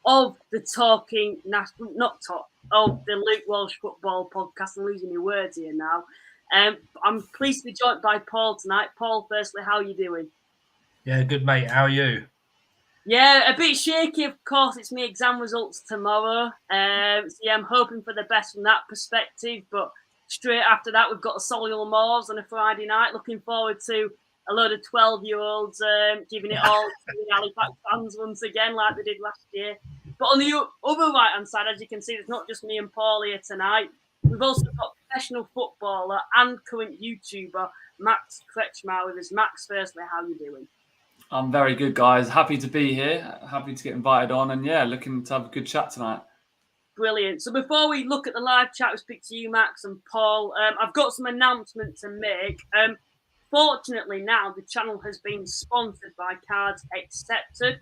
of the of the Luke Walsh Football Podcast. I'm losing my words here now. I'm pleased to be joined by Paul tonight. Paul, firstly, how are you doing? Yeah, good mate. How are you? Yeah, a bit shaky, of course. It's my exam results tomorrow. So yeah, I'm hoping for the best from that perspective. But straight after that, we've got the Solihull Moors on a Friday night. Looking forward to a load of 12-year-olds giving it all to the Halifax fans once again, like they did last year. But on the other right-hand side, as you can see, there's not just me and Paul here tonight. We've also got professional footballer and current YouTuber Max Kretzschmar with us. Max, firstly, how are you doing? I'm very good, guys. Happy to be here. Happy to get invited on. And yeah, looking to have a good chat tonight. Brilliant. So before we look at the live chat, we speak to you, Max and Paul. I've got some announcements to make. Fortunately, now the channel has been sponsored by Cards Accepted.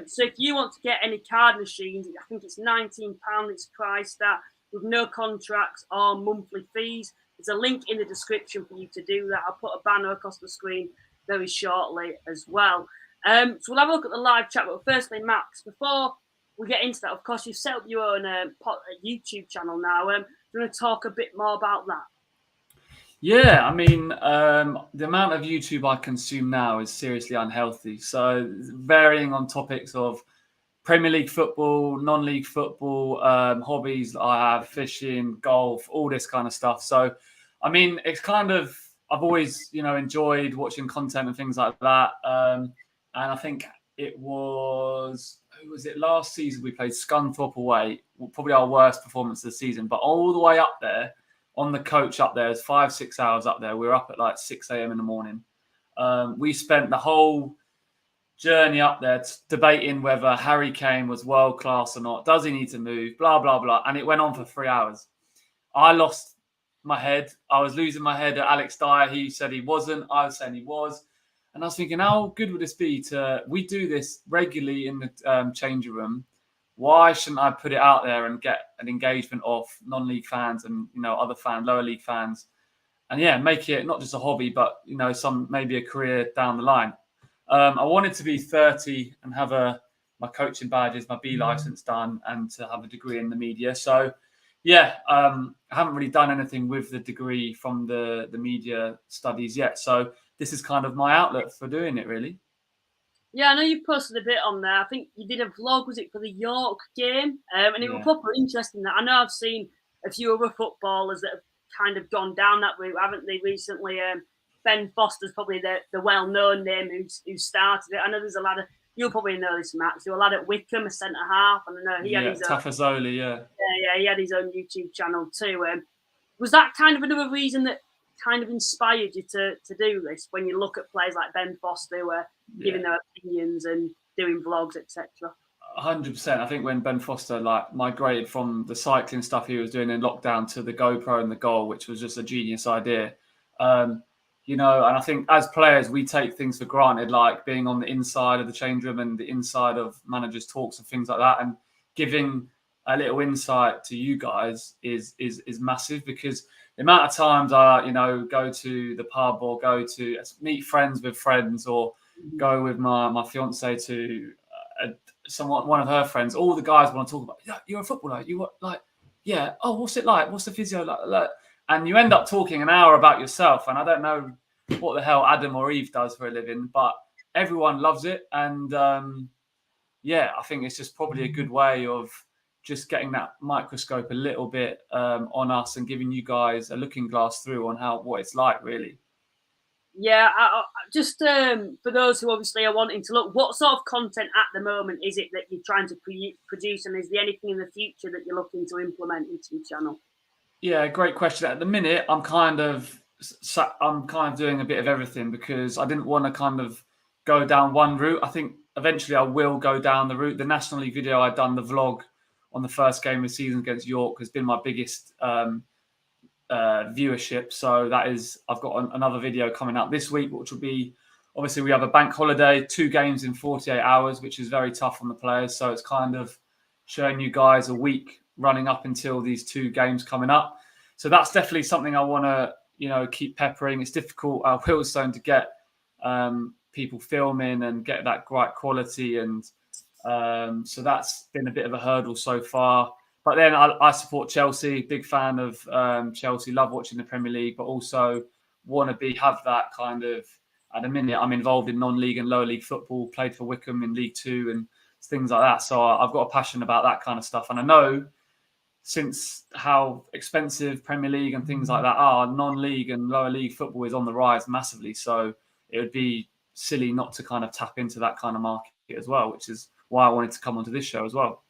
So if you want to get any card machines, I think it's £19 it's priced at, with no contracts or monthly fees. There's a link in the description for you to do that. I'll put a banner across the screen very shortly as well. So we'll have a look at the live chat. But firstly, Max, before we get into that, of course, you've set up your own YouTube channel now. Do you want to talk a bit more about that? Yeah, I mean, the amount of YouTube I consume now is seriously unhealthy. So varying on topics of Premier League football, non-league football, hobbies I have, fishing, golf, all this kind of stuff. So, I mean, it's kind of, I've always, enjoyed watching content and things like that. And I think it was, who was it? Last season we played Scunthorpe away, probably our worst performance of the season, but all the way up there, on the coach up there, it's 5-6 hours up there. We were up at like 6 a.m. in the morning. We spent the whole journey up there debating whether Harry Kane was world class or not. Does he need to move? Blah, blah, blah. And it went on for 3 hours. I lost my head. I was losing my head at Alex Dyer. He said he wasn't. I was saying he was. And I was thinking, how good would this be we do this regularly in the changing room. Why shouldn't I put it out there and get an engagement of non-league fans and, other fans, lower league fans? And yeah, make it not just a hobby, but, maybe a career down the line. I wanted to be 30 and have my coaching badges, my B license done, and to have a degree in the media. So, yeah, I haven't really done anything with the degree from the media studies yet. So this is kind of my outlet for doing it, really. Yeah, I know you posted a bit on there. I think you did a vlog, was it for the York game? And it was proper interesting. That I know I've seen a few other footballers that have kind of gone down that route, haven't they, recently? Ben Foster's probably the well-known name who started it. I know there's a lad, you'll probably know this, Max, there's a lad at Wickham, a centre-half, and I know he had his own... Tafazoli, Yeah, he had his own YouTube channel too. Was that kind of another reason that kind of inspired you to do this, when you look at players like Ben Foster who are giving their opinions and doing vlogs, etc.? 100%. I think when Ben Foster migrated from the cycling stuff he was doing in lockdown to the GoPro and the goal, which was just a genius idea. And I think as players, we take things for granted, like being on the inside of the change room and the inside of managers' talks and things like that. And giving a little insight to you guys is massive, because the amount of times I, go to the pub or go to meet friends with friends, or go with my fiance to one of her friends, all the guys want to talk about, yeah, you're a footballer. You yeah. Oh, what's it like? What's the physio like? And you end up talking an hour about yourself. And I don't know what the hell Adam or Eve does for a living, but everyone loves it. And I think it's just probably a good way of just getting that microscope a little bit on us and giving you guys a looking glass through on what it's like, really. Yeah, just for those who obviously are wanting to look, what sort of content at the moment is it that you're trying to produce, and is there anything in the future that you're looking to implement into your channel? Yeah, great question. At the minute, I'm kind of doing a bit of everything, because I didn't want to kind of go down one route. I think eventually I will go down the route. The National League video I've done, the vlog on the first game of the season against York, has been my biggest viewership. So I've got another video coming out this week, which will be, obviously we have a bank holiday, 2 games in 48 hours, which is very tough on the players. So it's kind of showing you guys a week running up until these 2 games coming up. So that's definitely something I want to, keep peppering. It's difficult at Wealdstone to get people filming and get that right quality and So that's been a bit of a hurdle so far. But then I support Chelsea, big fan of Chelsea, love watching the Premier League, but also want to have that kind of, at the minute, I'm involved in non-league and lower league football, played for Wickham in League Two and things like that. So I've got a passion about that kind of stuff. And I know since how expensive Premier League and things like that are, non-league and lower league football is on the rise massively. So it would be silly not to kind of tap into that kind of market as well, which is why I wanted to come onto this show as well.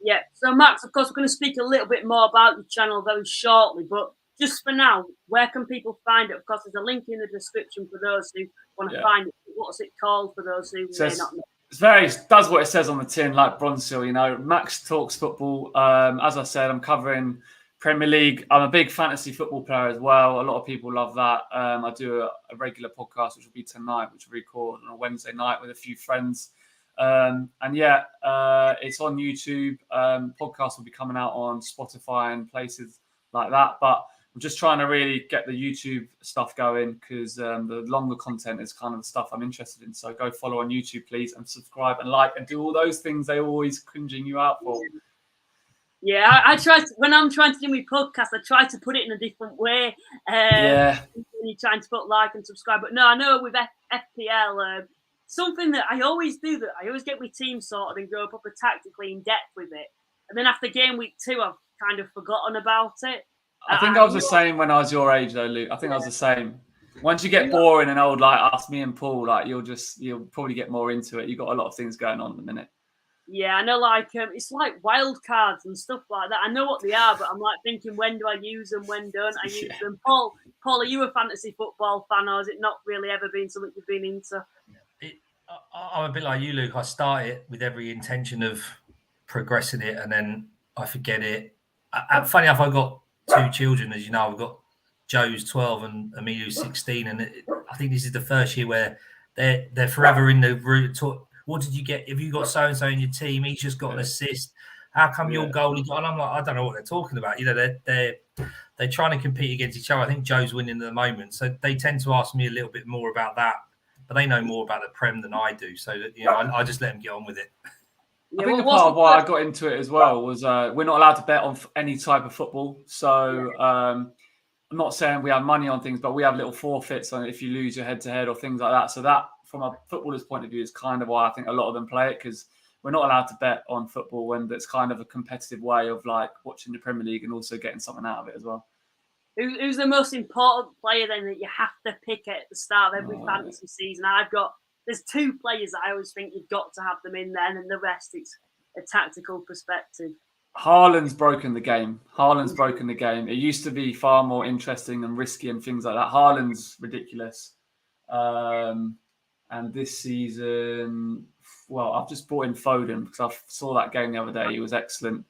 Yeah. So, Max, of course, we're going to speak a little bit more about your channel very shortly, but just for now, where can people find it? Of course, there's a link in the description for those who want to find it. What's it called for those who may not know? It does what it says on the tin, like Bronzehill, you know. Max talks football. As I said, I'm covering Premier League. I'm a big fantasy football player as well. A lot of people love that. I do a regular podcast, which will be tonight, which we record on a Wednesday night with a few friends. It's on YouTube. Podcast will be coming out on Spotify and places like that. But I'm just trying to really get the YouTube stuff going because the longer content is kind of the stuff I'm interested in. So go follow on YouTube, please, and subscribe and like and do all those things they always cringing you out for. Yeah, I try to, when I'm trying to do my podcast, I try to put it in a different way. When you're trying to put like and subscribe. But no, I know with FPL, something that I always do, that I always get my team sorted and go proper tactically in depth with it. And then after game week 2, I've kind of forgotten about it. I think I was the same when I was your age, though, Luke. I think I was the same. Once you get boring and old, like us, me and Paul, like you'll probably get more into it. You've got a lot of things going on at the minute. Yeah, I know, like it's like wild cards and stuff like that. I know what they are, but I'm like thinking, when do I use them? When don't I use them? Paul, are you a fantasy football fan, or has it not really ever been something you've been into? I'm a bit like you, Luke. I start it with every intention of progressing it, and then I forget it. Funny enough, I've got 2 children, as you know. I've got Joe's 12 and Amelia's 16, and I think this is the first year where they're forever in the route. What did you get? Have you got so and so in your team? He's just got an assist. How come your goalie got? And I'm like, I don't know what they're talking about. You know, they're trying to compete against each other. I think Joe's winning at the moment, so they tend to ask me a little bit more about that. But they know more about the Prem than I do, so you know, I just let them get on with it. I think part of why I got into it as well was we're not allowed to bet on any type of football. So I'm not saying we have money on things, but we have little forfeits on if you lose your head-to-head or things like that. So that, from a footballer's point of view, is kind of why I think a lot of them play it, because we're not allowed to bet on football when that's kind of a competitive way of like watching the Premier League and also getting something out of it as well. Who's the most important player then that you have to pick at the start of every fantasy season? There's 2 players that I always think you've got to have them in there, and the rest it's a tactical perspective. Haaland's broken the game. It used to be far more interesting and risky and things like that. Haaland's ridiculous. And this season, well, I've just brought in Foden because I saw that game the other day. He was excellent.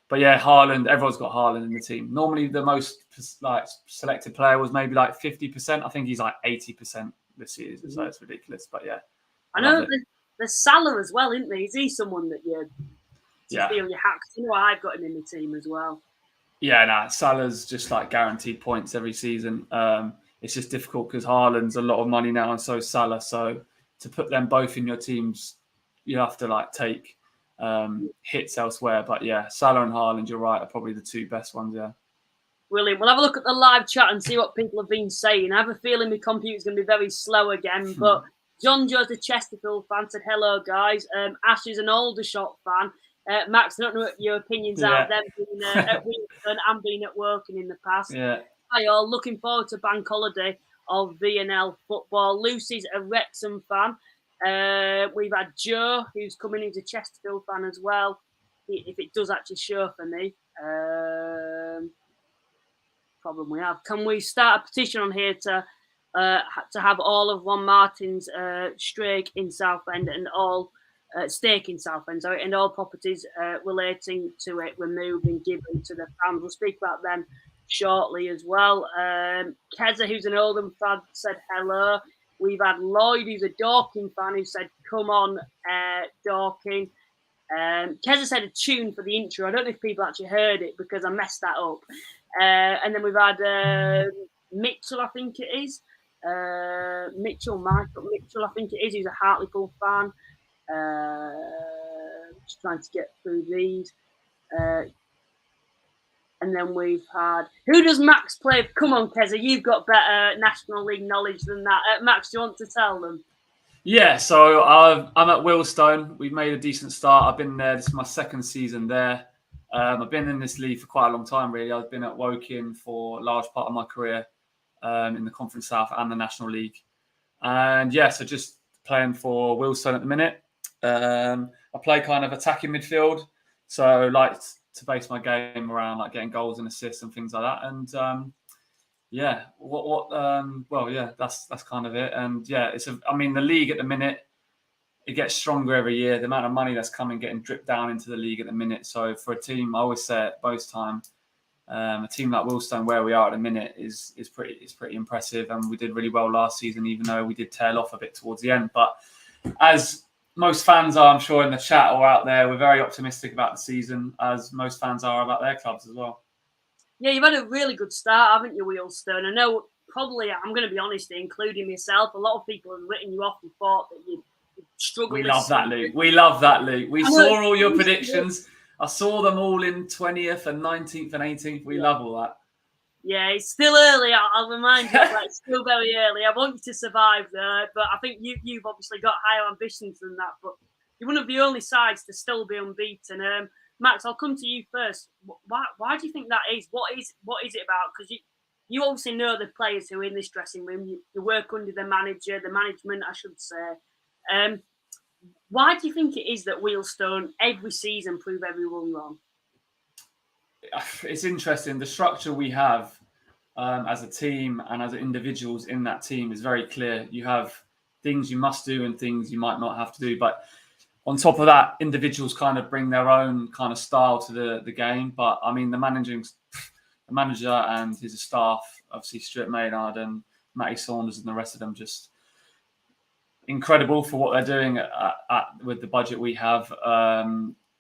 But yeah, Haaland, everyone's got Haaland in the team. Normally the most selected player was maybe like 50%. I think he's like 80% this season, so it's ridiculous. But yeah. I know there's Salah as well, isn't there? Is he someone that you feel you have? You know, I've got him in the team as well. Yeah, Salah's just like guaranteed points every season. It's just difficult because Haaland's a lot of money now, and so is Salah. So to put them both in your teams, you have to like take hits elsewhere. But yeah, Salah and Haaland, you're right, are probably the 2 best ones. Yeah. Brilliant. We'll have a look at the live chat and see what people have been saying. I have a feeling my computer's going to be very slow again, but John Joe's a Chesterfield fan, said hello, guys. Ash is an Aldershot fan. Max, I don't know what your opinions are of them being at Wealdstone and being at working in the past. Yeah. Hi all, looking forward to bank holiday of VNL football. Lucy's a Wrexham fan. We've had Joe, who's coming, who's a Chesterfield fan as well. If it does actually show for me. Problem we have. Can we start a petition on here to have all of Juan Martin's stake in Southend and all stake in Southend, and all properties relating to it removed and given to the fans? We'll speak about them shortly as well. Keza, who's an Oldham fan, said hello. We've had Lloyd, who's a Dorking fan, who said, come on, Dorking. Keza said a tune for the intro. I don't know if people actually heard it because I messed that up. And then we've had Mitchell, I think it is. Michael Mitchell, I think it is. He's a Hartlepool fan. Just trying to get through these. And then we've had, who does Max play? Come on, Keza, you've got better National League knowledge than that. Max, do you want to tell them? Yeah, so I'm at Wealdstone. We've made a decent start. I've been there. This is my second season there. I've been in this league for quite a long time, really. I've been at Woking for a large part of my career in the Conference South and the National League. And yeah, so just playing for Wealdstone at the minute. I play kind of attacking midfield. So I like to base my game around like getting goals and assists and things like that. And yeah, well, yeah, that's kind of it. And yeah, I mean, the league at the minute, it gets stronger every year. The amount of money that's coming, getting dripped down into the league at the minute. So for a team, I always say it both times, a team like Wealdstone, where we are at the minute, is pretty impressive. And we did really well last season, even though we did tail off a bit towards the end. But as most fans are, I'm sure, in the chat or out there, we're very optimistic about the season, as most fans are about their clubs as well. Yeah, you've had a really good start, haven't you, Wealdstone? I know, probably, I'm going to be honest, including myself, a lot of people have written you off and thought that you struggled. We love that, Luke. We love that, Luke. We saw all your predictions. I saw them all in 20th and 19th and 18th. We love all that. Yeah, it's still early. I'll remind you that it's still very early. I want you to survive there, but I think you've obviously got higher ambitions than that. But you're one of the only sides to still be unbeaten. Max, I'll come to you first. Why do you think that is? What is it about? Because you obviously know the players who are in this dressing room. You work under the manager, the management, I should say. Why do you think it is that Wealdstone every season prove everyone wrong? It's interesting. The structure we have as a team and as individuals in that team is very clear. You have things you must do and things you might not have to do. But on top of that, individuals kind of bring their own kind of style to the game. But I mean, the manager and his staff, obviously Stuart Maynard and Matty Saunders and the rest of them, just incredible for what they're doing with the budget we have.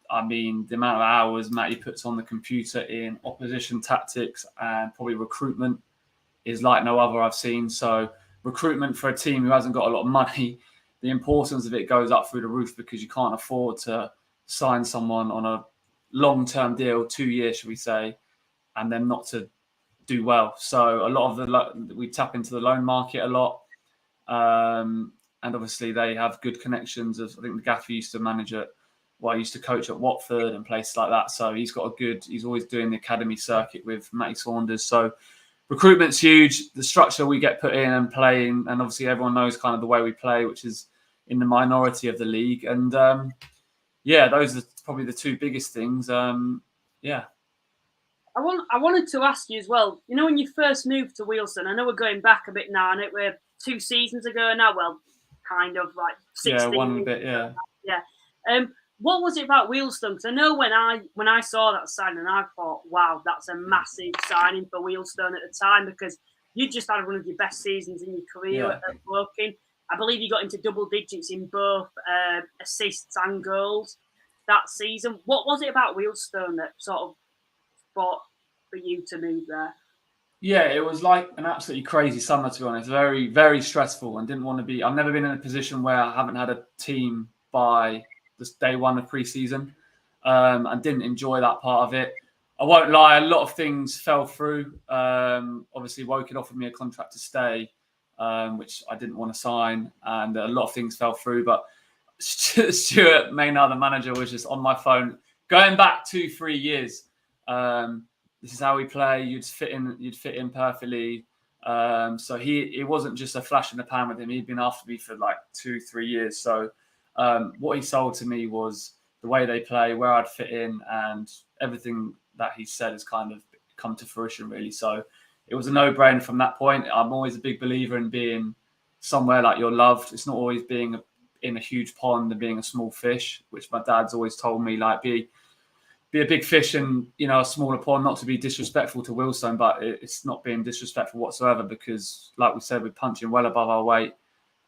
I mean, the amount of hours Matty puts on the computer in opposition tactics and probably recruitment is like no other I've seen. So recruitment for a team who hasn't got a lot of money, the importance of it goes up through the roof, because you can't afford to sign someone on a long-term deal, 2 years, should we say, and then not to do well. So a lot of we tap into the loan market a lot. And obviously they have good connections. I think the gaffer used to manage I used to coach at Watford and places like that. So he's always doing the academy circuit with Matty Saunders. So recruitment's huge. The structure we get put in and playing, and obviously everyone knows kind of the way we play, which is in the minority of the league. And yeah, those are probably the two biggest things. Yeah. I wanted to ask you as well, you know, when you first moved to Wealdstone, I know we're going back a bit now, and we're 2 seasons ago now, well, kind of like 16. Yeah, one bit, yeah. Yeah. What was it about Wealdstone? Because I know when I saw that signing, I thought, wow, that's a massive signing for Wealdstone at the time, because you just had one of your best seasons in your career at Woking. I believe you got into double digits in both assists and goals that season. What was it about Wealdstone that sort of fought for you to move there? Yeah, it was like an absolutely crazy summer, to be honest. Very, very stressful, and didn't want to be. I've never been in a position where I haven't had a team by this day one of pre-season, and didn't enjoy that part of it. I won't lie, a lot of things fell through. Obviously, Woking offered me a contract to stay, which I didn't want to sign, and a lot of things fell through. But Stuart Maynard, the manager, was just on my phone, going back 2-3 years. This is how we play. You'd fit in perfectly. So it wasn't just a flash in the pan with him. He'd been after me for like 2-3 years. So what he sold to me was the way they play, where I'd fit in, and everything that he said has kind of come to fruition, really. So it was a no-brainer from that point. I'm always a big believer in being somewhere like you're loved. It's not always being in a huge pond and being a small fish, which my dad's always told me, like, be a big fish in, you know, a smaller pond, not to be disrespectful to Wealdstone, but it's not being disrespectful whatsoever, because like we said, we're punching well above our weight.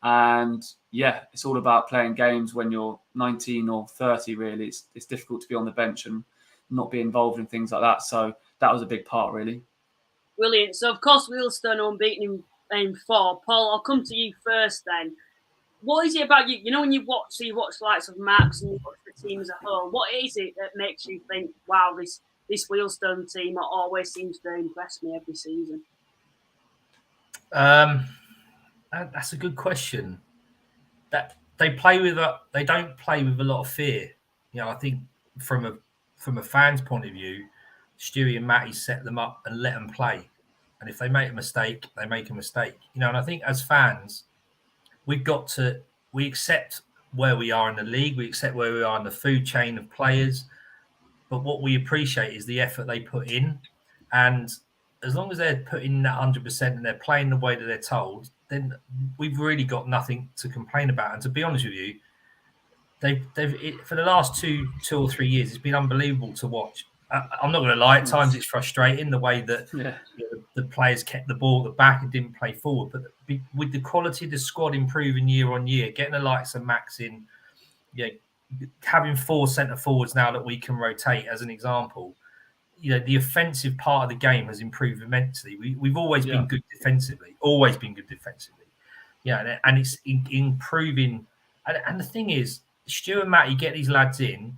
And yeah, it's all about playing games when you're 19 or 30, really. It's difficult to be on the bench and not be involved in things like that. So that was a big part, really. Brilliant. So, of course, Wealdstone are unbeaten in 4. Paul, I'll come to you first then. what is it about you? You know, when you watch the likes of Max and you watch the team as a whole, what is it that makes you think, wow, this Wealdstone team always seems to impress me every season? That's a good question. That they don't play with a lot of fear. You know, I think from a fan's point of view, Stewie and Matty set them up and let them play. And if they make a mistake, they make a mistake. You know, and I think as fans, we accept where we are in the league, we accept where we are in the food chain of players. But what we appreciate is the effort they put in. And as long as they're putting that 100% and they're playing the way that they're told, then we've really got nothing to complain about. And to be honest with you, they've for the last two or 3 years, it's been unbelievable to watch. I'm not going to lie, at times it's frustrating the way that the players kept the ball at the back and didn't play forward. But with the quality of the squad improving year on year, getting the likes of Max in, having 4 centre forwards now that we can rotate, as an example, the offensive part of the game has improved immensely. We've always been good defensively, and it's improving. And the thing is, Stu and Matty get these lads in,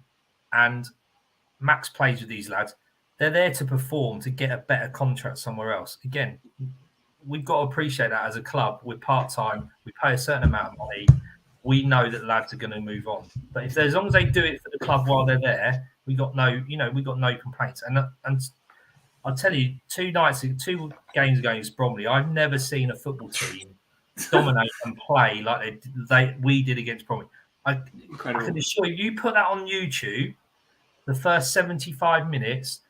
and Max plays with these lads. They're there to perform, to get a better contract somewhere else. Again, we've got to appreciate that as a club. We're part-time. We pay a certain amount of money. We know that lads are going to move on. But as long as they do it for the club while they're there, we got no complaints. And I'll tell you, 2 games ago against Bromley, I've never seen a football team dominate and play like we did against Bromley. I can assure you put that on YouTube, the first 75 minutes,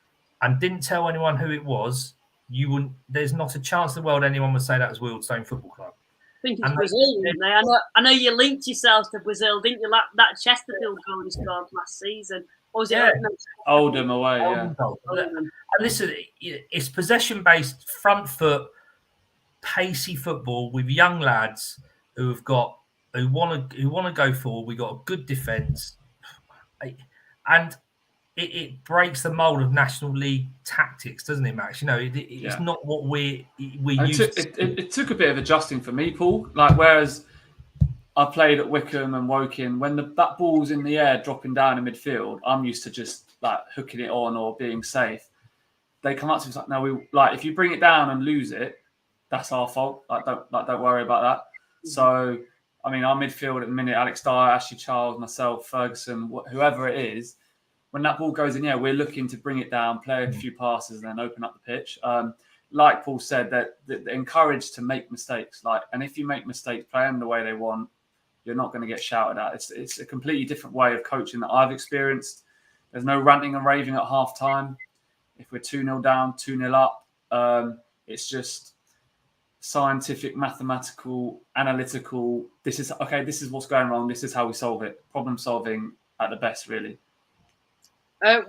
and didn't tell anyone who it was, you wouldn't. There's not a chance in the world anyone would say that was Wealdstone Football Club. I think it's Brazil, didn't they? I know you linked yourselves to Brazil, didn't you? That Chesterfield goal you scored last season. Or was it Oldham away? Oldham. And listen, it's possession-based, front foot, pacey football with young lads who want to go forward. We got a good defence, and it breaks the mold of National League tactics, doesn't it, Max? It's not what we used to. It took a bit of adjusting for me, Paul. Like, whereas I played at Wickham and Woking, when that ball's in the air dropping down in midfield, I'm used to just like hooking it on or being safe. They come up to me like, no, if you bring it down and lose it, that's our fault. Don't worry about that. Mm-hmm. So, I mean, our midfield at the minute, Alex Dyer, Ashley Charles, myself, Ferguson, whoever it is, when that ball goes in, we're looking to bring it down, play a few passes, and then open up the pitch. Like Paul said, that they're encouraged to make mistakes. And if you make mistakes, play them the way they want, you're not going to get shouted at. It's a completely different way of coaching that I've experienced. There's no ranting and raving at half time. If we're 2-0 down, 2-0 up, it's just scientific, mathematical, analytical. This is what's going wrong. This is how we solve it. Problem solving at the best, really.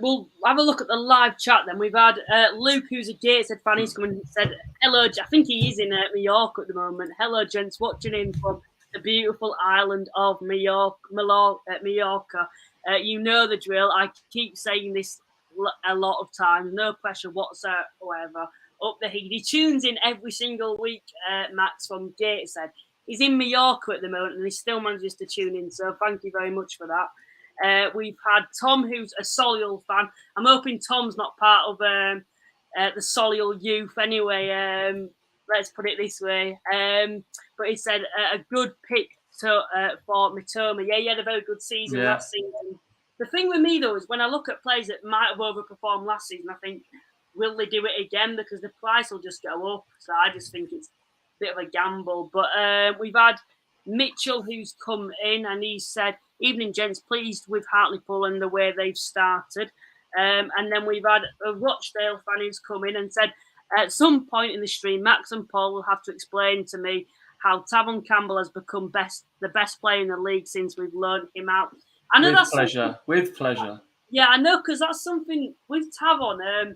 We'll have a look at the live chat then. We've had Luke, who's a Gateshead fan. He's come and said, hello. I think he is in Mallorca at the moment. Hello, gents. Watching in from the beautiful island of Mallorca. You know the drill. I keep saying this a lot of times. No pressure whatsoever. Up the heat. He tunes in every single week, Max, from Gateshead. He's in Mallorca at the moment and he still manages to tune in. So thank you very much for that. We've had Tom, who's a Solihull fan. I'm hoping Tom's not part of the Solihull youth anyway. Let's put it this way. But he said a good pick for Mitoma. Yeah, he had a very good season last season. The thing with me, though, is when I look at players that might have overperformed last season, I think, will they do it again? Because the price will just go up. So I just think it's a bit of a gamble. But we've had Mitchell, who's come in, and he said, evening, gents, pleased with Hartlepool and the way they've started. And then we've had a Rochdale fan who's come in and said, at some point in the stream, Max and Paul will have to explain to me how Tavon Campbell has become the best player in the league since we've loaned him out. I know With pleasure. Yeah, I know, because that's something with Tavon.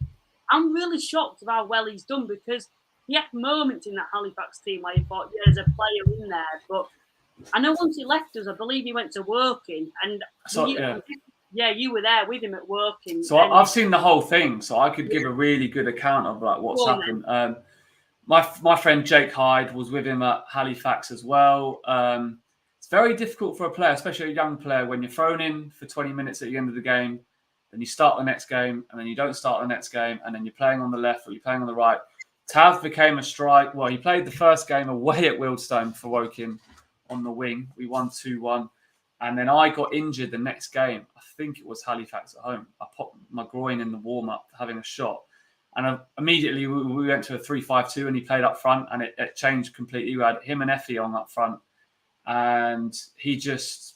I'm really shocked at how well he's done, because he had moments in that Halifax team where you thought, there's a player in there, but I know once he left us, I believe he went to Woking, and you were there with him at Woking. So I've seen the whole thing, so I could give a really good account of what's happened. My friend Jake Hyde was with him at Halifax as well. it's very difficult for a player, especially a young player, when you're thrown in for 20 minutes at the end of the game, then you start the next game, and then you don't start the next game, and then you're playing on the left or you're playing on the right. Tav became a strike. Well, he played the first game away at Wealdstone for Woking on the wing. We won 2-1. And then I got injured the next game. I think it was Halifax at home. I popped my groin in the warm-up having a shot. And immediately we went to a 3-5-2 and he played up front, and it changed completely. We had him and Effie on up front. And he just...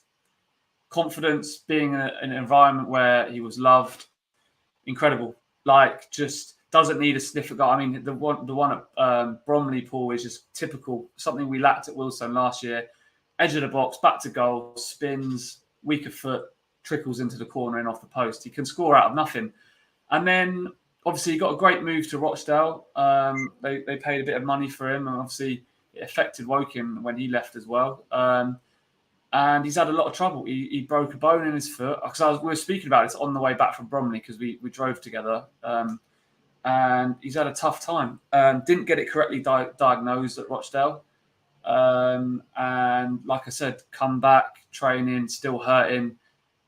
confidence, being in an environment where he was loved, incredible. Like, just doesn't need a sniff of goal. I mean, the one at Bromley, Paul, is just typical, something we lacked at Wealdstone last year. Edge of the box, back to goal, spins, weak of foot, trickles into the corner and off the post. He can score out of nothing. And then, obviously, he got a great move to Rochdale. They paid a bit of money for him, and obviously it affected Woking when he left as well. And he's had a lot of trouble. He broke a bone in his foot. Because we were speaking about it on the way back from Bromley, because we drove together. And he's had a tough time. Didn't get it correctly diagnosed at Rochdale. And like I said, come back, training, still hurting,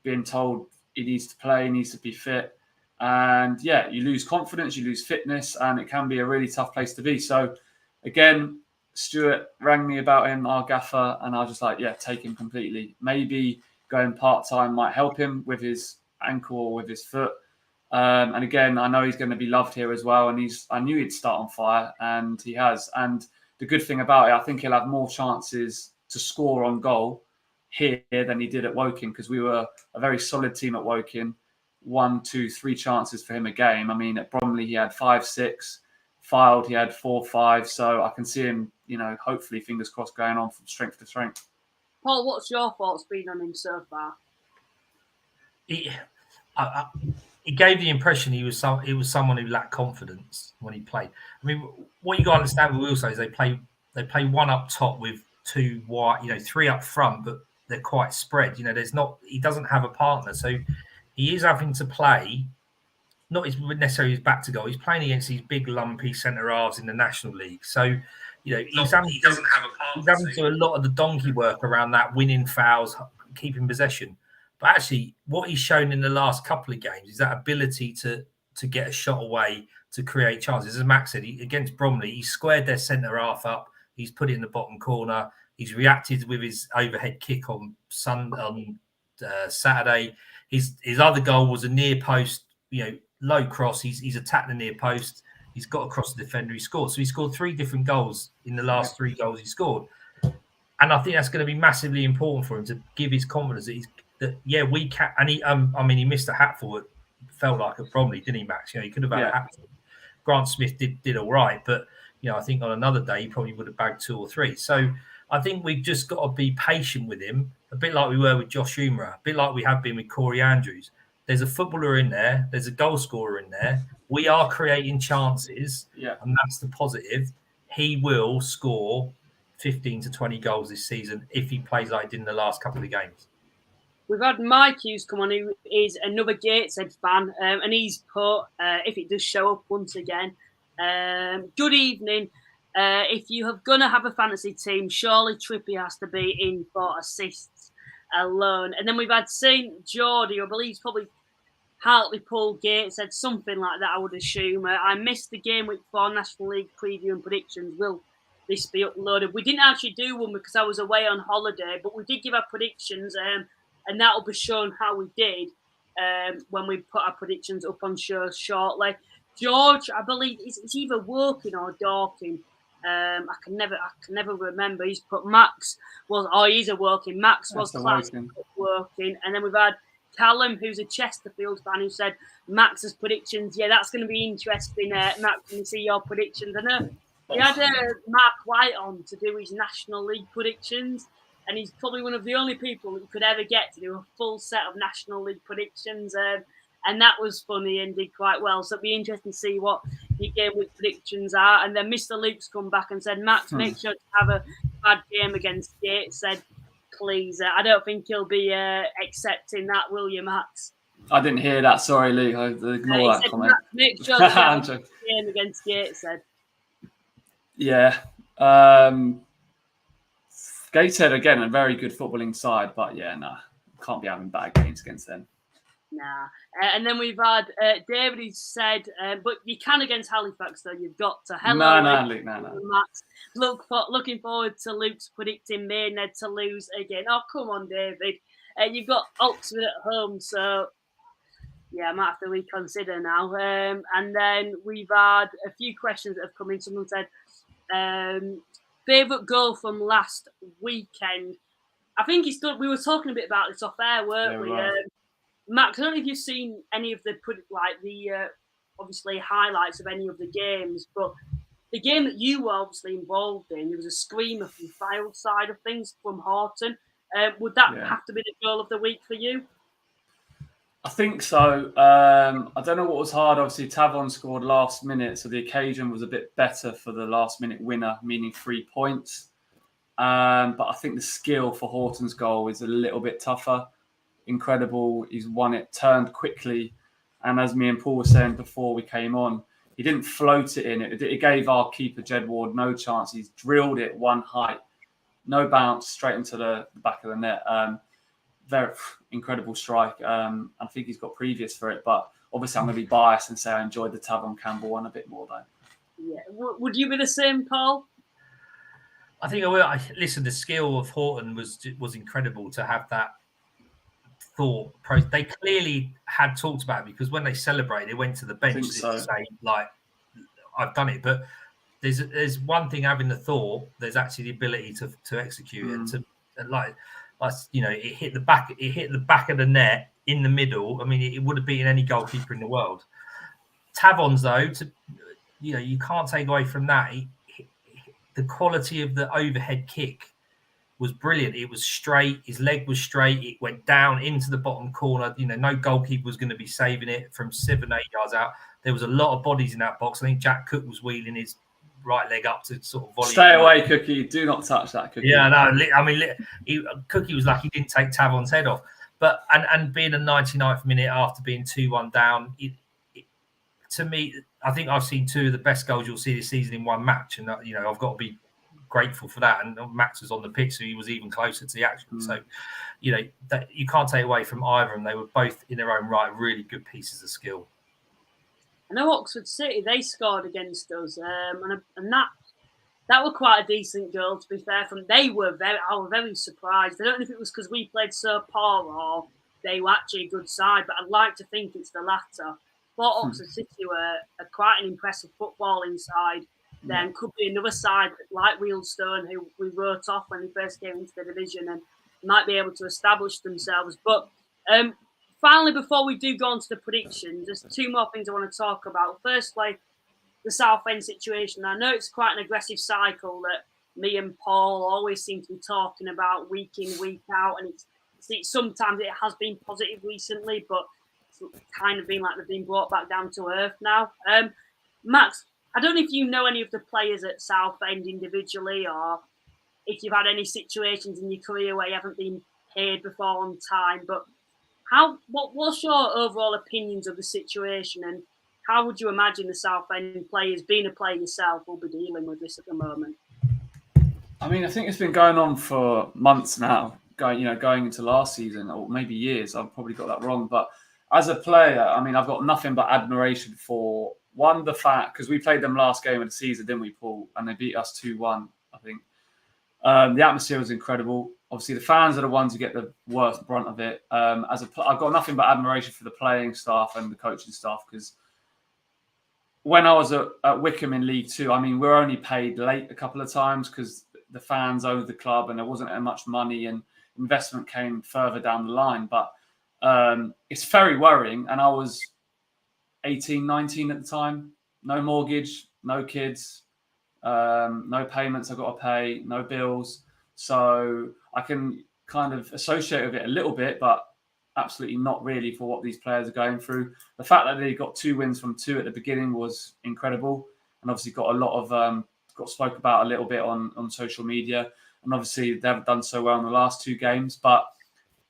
being told he needs to play, he needs to be fit. And yeah, you lose confidence, you lose fitness, and it can be a really tough place to be. So again, Stuart rang me about him, our gaffer, and I was just like, yeah, take him completely. Maybe going part-time might help him with his ankle or with his foot. And again, I know he's going to be loved here as well. And I knew he'd start on fire, and he has. And the good thing about it, I think he'll have more chances to score on goal here than he did at Woking, because we were a very solid team at Woking. 1, 2, 3 chances for him a game. I mean, at Bromley, he had 5, 6. Filed, he had 4, 5. So I can see him, hopefully, fingers crossed, going on from strength to strength. Paul, what's your thoughts been on him so far? He gave the impression he was someone who lacked confidence when he played. I mean, what you got to understand with Wealdstone is they play one up top with 2 wide, 3 up front, but they're quite spread. He doesn't have a partner, so he is having to play. Not necessarily his back to goal. He's playing against these big, lumpy centre halves in the National League. So, he's having to do a lot of the donkey work around that, winning fouls, keeping possession. But actually, what he's shown in the last couple of games is that ability to get a shot away, to create chances. As Max said, against Bromley, he squared their centre half up. He's put it in the bottom corner. He's reacted with his overhead kick on Saturday. His other goal was a near post, low cross. He's attacked the near post. He's got across the defender. He scored. So he scored 3 different goals in the last 3 goals he scored. And I think that's going to be massively important for him to give his confidence that we can. And he missed a hatful. It felt like at Bromley, didn't he, Max? He could have had a hatful. Grant Smith did all right, but I think on another day he probably would have bagged 2 or 3. So I think we've just got to be patient with him, a bit like we were with Josh Umer, a bit like we have been with Corey Andrews. There's a footballer in there. There's a goal scorer in there. We are creating chances, and that's the positive. He will score 15 to 20 goals this season if he plays like he did in the last couple of games. We've had Mike Hughes come on, who is another Gateshead fan, and he's put, if it does show up once again, good evening. If you are going to have a fantasy team, surely Trippier has to be in for assists alone. And then we've had St. Geordie, I believe he's probably Hartlepool Gateshead, something like that, I would assume. I missed the game week 4 National League preview and predictions. Will this be uploaded? We didn't actually do one because I was away on holiday, but we did give our predictions, and that will be shown how we did when we put our predictions up on shows shortly. George, I believe, it's either Woking or Dorking. I can never remember. He's put Max he's a Woking. Max was classic at Woking. And then we've had Callum, who's a Chesterfield fan, who said Max's predictions. Yeah, that's going to be interesting, Max, when you see your predictions. I know we had Mark White on to do his National League predictions, and he's probably one of the only people that could ever get to do a full set of National League predictions. And that was funny and did quite well. So it'll be interesting to see what your game week predictions are. And then Mr. Luke's come back and said, Max, make sure to have a bad game against Gateshead, please. I don't think he'll be accepting that, will you, Max? I didn't hear that. Sorry, Luke. I ignore that comment. Max, make sure to have a game against Gateshead. Yeah. Gateshead, again, a very good footballing side, but yeah, nah, can't be having bad games against them. Nah. And then we've had David, who said, but you can against Halifax, though. You've got to. Hello, Luke, no. Max. Looking forward to Luke's predicting Maynard to lose again. Oh, come on, David. You've got Oxford at home, so yeah, I might have to reconsider now. And then we've had a few questions that have come in. Someone said, favourite goal from last weekend. I think we were talking a bit about this off air, weren't we? Max, I don't know if you've seen any of the obviously highlights of any of the games, but the game that you were obviously involved in, there was a screamer from Files side of things from Horton. Would that have to be the goal of the week for you? I think so. I don't know what was hard. Obviously, Tavon scored last minute, so the occasion was a bit better for the last minute winner, meaning 3 points. But I think the skill for Horton's goal is a little bit tougher. Incredible. He's won it, turned quickly. And as me and Paul were saying before we came on, he didn't float it in. It gave our keeper, Jed Ward, no chance. He's drilled it one height. No bounce, straight into the back of the net. Very incredible strike. I think he's got previous for it. But obviously I'm going to be biased and say I enjoyed the Tavon Campbell one a bit more, though. Yeah. Would you be the same, Paul? I think I will. Listen, the skill of Horton was incredible to have that thought. They clearly had talked about it, because when they celebrated, they went to the bench to say, like, I've done it. But there's one thing having the thought. There's actually the ability to execute it. It hit the back of the net in the middle. I mean, it would have beaten any goalkeeper in the world. Tavon's, though, you can't take away from that. The quality of the overhead kick was brilliant. It was straight. His leg was straight. It went down into the bottom corner. No goalkeeper was going to be saving it from 7-8 yards out. There was a lot of bodies in that box. I think Jack Cook was wheeling his right leg up to sort of volley. Stay away, Cookie. Do not touch that, Cookie. Yeah, no. I mean, Cookie was lucky he didn't take Tavon's head off. But and being a 99th minute after being 2-1 down, to me, I think I've seen two of the best goals you'll see this season in one match, and I've got to be grateful for that. And Max was on the pitch, so he was even closer to the action. So, that you can't take away from either of them. They were both in their own right really good pieces of skill. I know Oxford City, they scored against us, and that were quite a decent goal. To be fair, I was very surprised. I don't know if it was because we played so poor or they were actually a good side, but I'd like to think it's the latter. But Oxford City were quite an impressive footballing side. Then could be another side like Wealdstone, who we wrote off when they first came into the division, and might be able to establish themselves. But finally, before we do go on to the predictions, there's two more things I want to talk about. Firstly, the Southend situation. I know it's quite an aggressive cycle that me and Paul always seem to be talking about week in, week out, and sometimes it has been positive recently, but it's kind of been like they've been brought back down to earth now. Max, I don't know if you know any of the players at Southend individually, or if you've had any situations in your career where you haven't been paid before on time, but what's your overall opinions of the situation, and how would you imagine the Southend players, being a player yourself, will be dealing with this at the moment? I mean, I think it's been going on for months now, going into last season, or maybe years. I've probably got that wrong, but as a player, I mean, I've got nothing but admiration for the fact, because we played them last game of the season, didn't we, Paul? And they beat us 2-1, I think. The atmosphere was incredible. Obviously, the fans are the ones who get the worst brunt of it. I've got nothing but admiration for the playing staff and the coaching staff, because when I was at Wickham in League Two, I mean, we were only paid late a couple of times because the fans owned the club and there wasn't that much money, and investment came further down the line. But it's very worrying. And I was 18, 19 at the time. No mortgage, no kids, no payments I've got to pay, no bills. So I can kind of associate with it a little bit, but absolutely not really for what these players are going through. The fact that they got 2 wins from 2 at the beginning was incredible, and obviously got a lot of got spoke about a little bit on social media, and obviously they haven't done so well in the last 2 games. But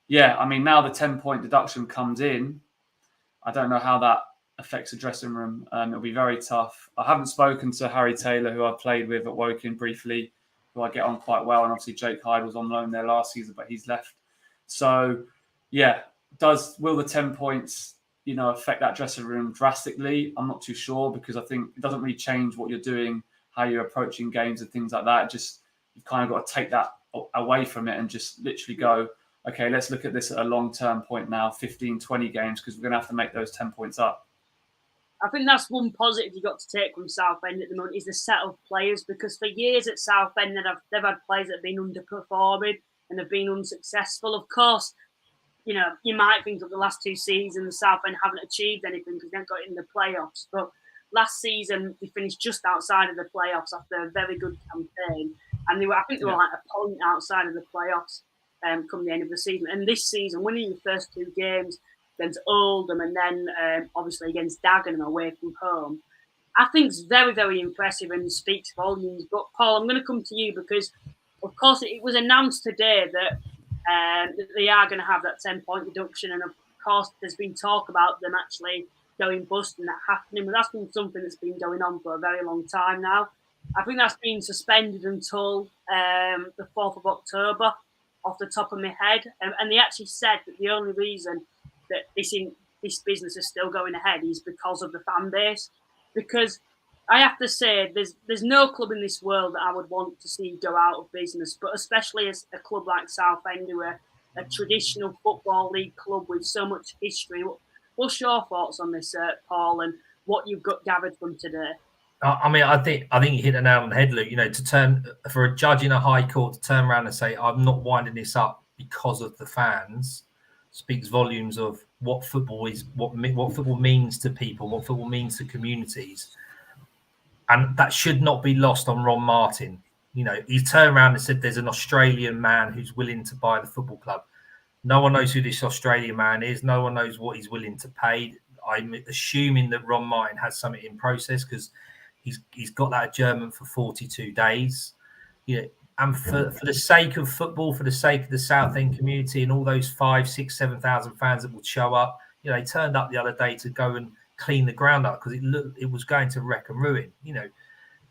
yeah, I mean, now the 10-point deduction comes in. I don't know how that affects the dressing room. It'll be very tough. I haven't spoken to Harry Taylor, who I played with at Woking briefly. who I get on quite well. And obviously Jake Hyde was on loan there last season, but he's left. So, yeah, will the 10 points, affect that dressing room drastically? I'm not too sure, because I think it doesn't really change what you're doing, how you're approaching games and things like that. You've kind of got to take that away from it and just literally go, okay, let's look at this at a long-term point now, 15, 20 games, because we're going to have to make those 10 points up. I think that's one positive you got to take from Southend at the moment is the set of players, because for years at Southend they've had players that have been underperforming and have been unsuccessful. Of course, you might think of the last 2 seasons Southend haven't achieved anything because they haven't got in the playoffs. But last season they finished just outside of the playoffs after a very good campaign, and they were like a point outside of the playoffs come the end of the season. And this season, winning the first 2 games against Oldham and then obviously against Dagenham away from home, I think it's very, very impressive and speaks volumes. But Paul, I'm going to come to you because, of course, it was announced today that they are going to have that 10-point reduction, and of course, there's been talk about them actually going bust and that happening. But that's been something that's been going on for a very long time now. I think that's been suspended until the 4th of October, off the top of my head. And they actually said that the only reason that this business is still going ahead is because of the fan base. Because I have to say, there's no club in this world that I would want to see go out of business, but especially as a club like Southend, who are a traditional football league club with so much history. What's your thoughts on this, Paul, and what you've got gathered from today? I mean, I think you hit the nail on the head, Luke. To turn for a judge in a high court to turn around and say, "I'm not winding this up because of the fans," speaks volumes of what football is, what football means to people, what football means to communities, and that should not be lost on Ron Martin. He's turned around and said, "There's an Australian man who's willing to buy the football club." No one knows who this Australian man is. No one knows what he's willing to pay. I'm assuming that Ron Martin has something in process because he's got that adjournment for 42 days. And for the sake of football, for the sake of the Southend community and all those 5, 6, 7,000 fans that would show up, they turned up the other day to go and clean the ground up because it was going to wreck and ruin.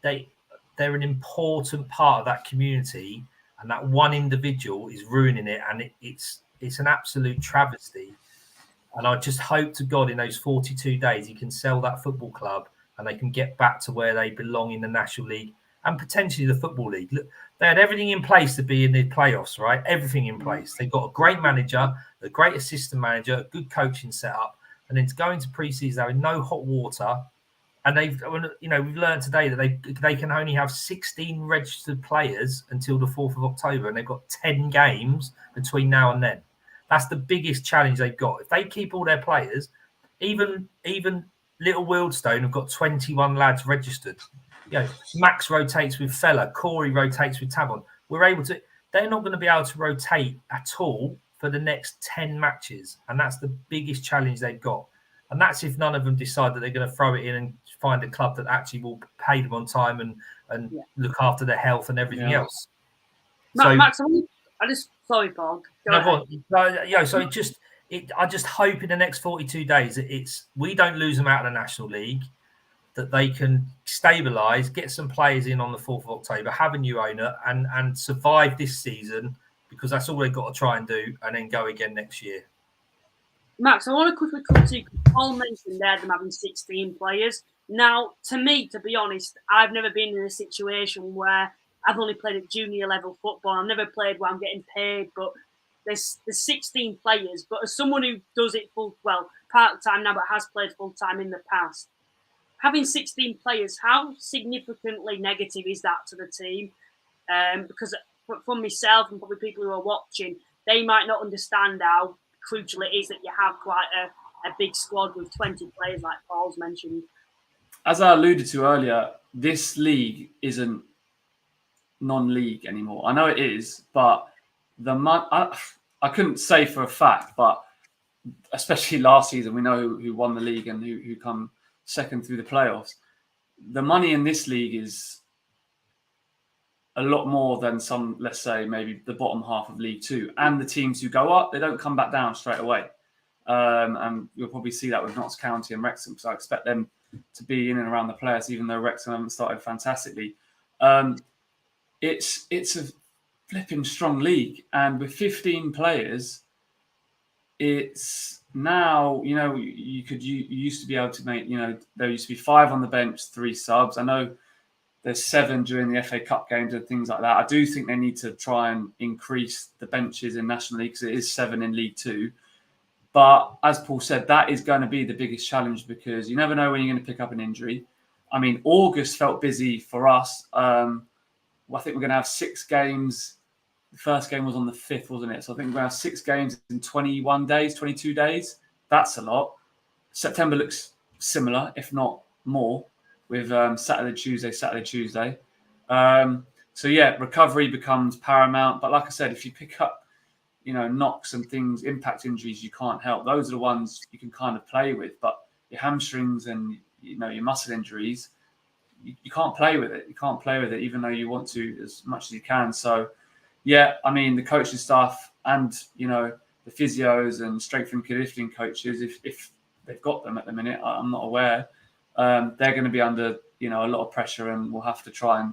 They're an important part of that community, and that one individual is ruining it, and it's an absolute travesty. And I just hope to God in those 42 days he can sell that football club and they can get back to where they belong in the National League and potentially the Football League. Look, they had everything in place to be in the playoffs, right? Everything in place. They've got a great manager, a great assistant manager, a good coaching setup, and then to go into pre-season they're in no hot water. And we've learned today that they can only have 16 registered players until the 4th of October, and they've got 10 games between now and then. That's the biggest challenge they've got. If they keep all their players, even little Wealdstone have got 21 lads registered. Max rotates with Fella, Corey rotates with Tavon. They're not going to be able to rotate at all for the next 10 matches. And that's the biggest challenge they've got. And that's if none of them decide that they're going to throw it in and find a club that actually will pay them on time and look after their health and everything else. Max, sorry, Paul. I just hope in the next 42 days we don't lose them out of the National League, that they can stabilise, get some players in on the 4th of October, have a new owner, and survive this season, because that's all they've got to try and do, and then go again next year. Max, I want to quickly come to you. Paul mentioned there them having 16 players. Now, to me, to be honest, I've never been in a situation where I've only played at junior level football. I've never played where I'm getting paid, but there's 16 players. But as someone who does it part-time now, but has played full-time in the past, having 16 players, how significantly negative is that to the team? Because for myself and probably people who are watching, they might not understand how crucial it is that you have quite a big squad with 20 players, like Paul's mentioned. As I alluded to earlier, this league isn't non-league anymore. I know it is, but I couldn't say for a fact, but especially last season, we know who won the league and who come second through the playoffs. The money in this league is a lot more than some, let's say, maybe the bottom half of League Two. And the teams who go up, they don't come back down straight away. And you'll probably see that with Notts County and Wrexham, because I expect them to be in and around the playoffs, even though Wrexham haven't started fantastically. it's a flipping strong league, and with 15 players, it's now, you used to be able to make, there used to be 5 on the bench, 3 subs. I know there's 7 during the FA Cup games and things like that. I do think they need to try and increase the benches in National League, because it is 7 in League 2. But as Paul said, that is going to be the biggest challenge, because you never know when you're going to pick up an injury. I mean, August felt busy for us. I think we're going to have 6 games. The first game was on the 5th, wasn't it? So I think we're going to have 6 games in 21 days, 22 days. That's a lot. September looks similar, if not more, with Saturday, Tuesday. So yeah, recovery becomes paramount. But like I said, if you pick up, knocks and things, impact injuries, you can't help. Those are the ones you can kind of play with. But your hamstrings and your muscle injuries, you can't play with it. You can't play with it, even though you want to as much as you can. So yeah, I mean, the coaching staff and the physios and strength and conditioning coaches, if they've got them at the minute, I'm not aware. They're going to be under a lot of pressure, and will have to try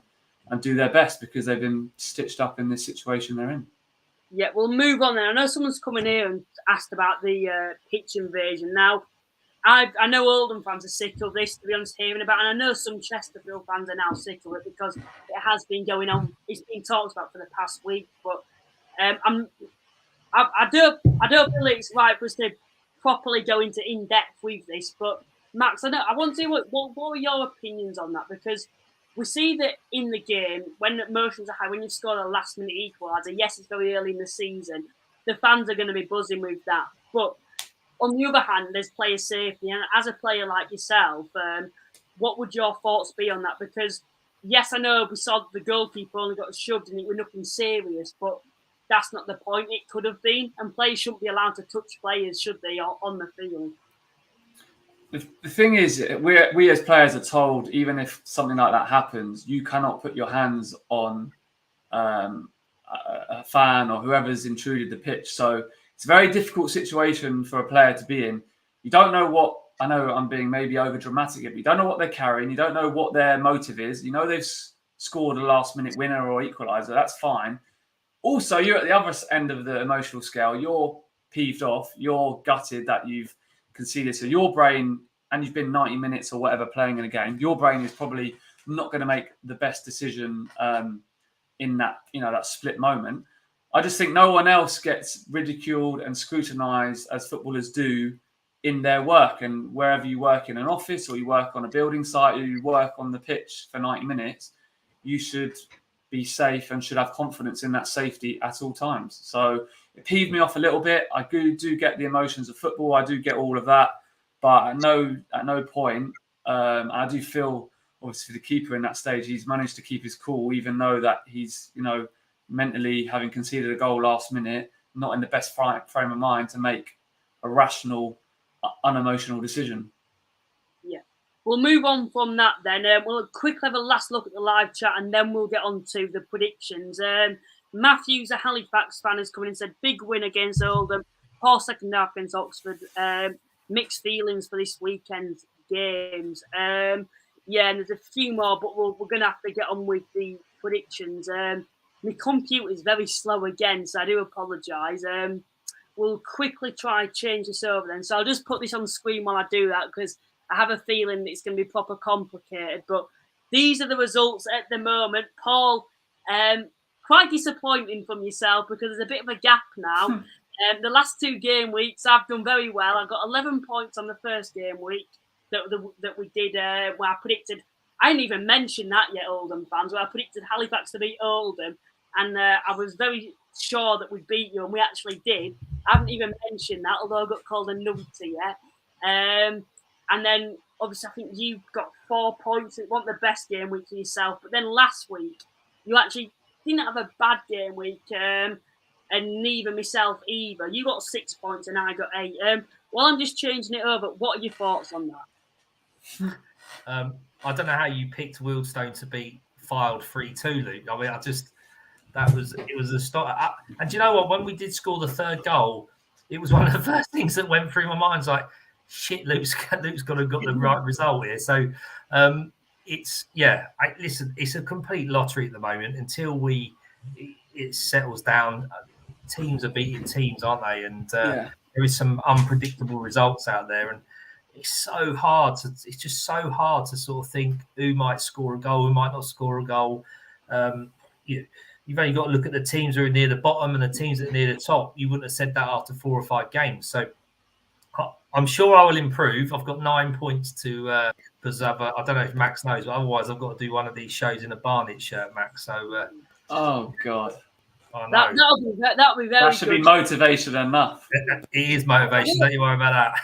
and do their best, because they've been stitched up in this situation they're in. Yeah, we'll move on then. I know someone's coming here and asked about the pitch invasion. Now, I know Oldham fans are sick of this, to be honest, hearing about it. And I know some Chesterfield fans are now sick of it, because it has been going on. It's been talked about for the past week. But I don't feel it's right for us to properly go into in-depth with this. But Max, I want to see what are your opinions on that? Because we see that in the game, when emotions are high, when you score a last-minute equaliser, yes, it's very early in the season, the fans are going to be buzzing with that. But on the other hand, there's player safety. And as a player like yourself, what would your thoughts be on that? Because, yes, I know we saw the goalkeeper only got shoved and it was nothing serious, but that's not the point. It could have been. And players shouldn't be allowed to touch players, should they, on the field? The thing is, we as players are told, even if something like that happens, you cannot put your hands on a fan or whoever's intruded the pitch. So it's a very difficult situation for a player to be in. You don't know what, I know I'm being maybe over dramatic, but you don't know what they're carrying. You don't know what their motive is. They've scored a last minute winner or equaliser. That's fine. Also, you're at the other end of the emotional scale. You're peeved off. You're gutted that you've conceded. So your brain, and you've been 90 minutes or whatever playing in a game, your brain is probably not going to make the best decision in that, that split moment. I just think no one else gets ridiculed and scrutinised as footballers do in their work. And wherever you work in an office, or you work on a building site, or you work on the pitch for 90 minutes, you should be safe and should have confidence in that safety at all times. So it peeved me off a little bit. I do get the emotions of football. I do get all of that. But at no point, I do feel, obviously, the keeper in that stage, he's managed to keep his cool, even though that he's, mentally, having conceded a goal last minute, not in the best frame of mind to make a rational, unemotional decision. Yeah. We'll move on from that then. We'll quickly have a last look at the live chat, and then we'll get on to the predictions. Matthew's a Halifax fan, has come in and said, big win against Oldham, poor second half against Oxford. Mixed feelings for this weekend's games. And there's a few more, but we're going to have to get on with the predictions. My computer is very slow again, so I do apologise. We'll quickly try and change this over then. So I'll just put this on the screen while I do that, because I have a feeling it's going to be proper complicated. But these are the results at the moment. Paul, quite disappointing from yourself, because there's a bit of a gap now. The last 2 game weeks, I've done very well. I got 11 points on the first game week that we did, where I predicted, I didn't even mention that yet, Oldham fans, where I predicted Halifax to beat Oldham. And I was very sure that we'd beat you, and we actually did. I haven't even mentioned that, although I got called a numpty yet. And then, obviously, I think you got 4 points. It wasn't the best game week for yourself. But then last week, you actually didn't have a bad game week. And neither myself either. You got 6 points and I got 8. Well, I'm just changing it over. What are your thoughts on that? I don't know how you picked Wealdstone to beat Filed 3-2, Luke. I mean, it was a start. And do you know what? When we did score the 3rd goal, it was one of the first things that went through my mind. It's like, shit, Luke's got to have got the right result here. So, listen, it's a complete lottery at the moment until it settles down. Teams are beating teams, aren't they? And there is some unpredictable results out there, and it's just so hard to sort of think who might score a goal, who might not score a goal. You've only got to look at the teams who are near the bottom and the teams that are near the top. You wouldn't have said that after 4 or 5 games. So I'm sure I will improve. I've got 9 points to preserve. I don't know if Max knows, but otherwise I've got to do one of these shows in a Barnet shirt, Max. So, oh God, that'll be very. That should be motivation enough. It is motivation. Don't you worry about that.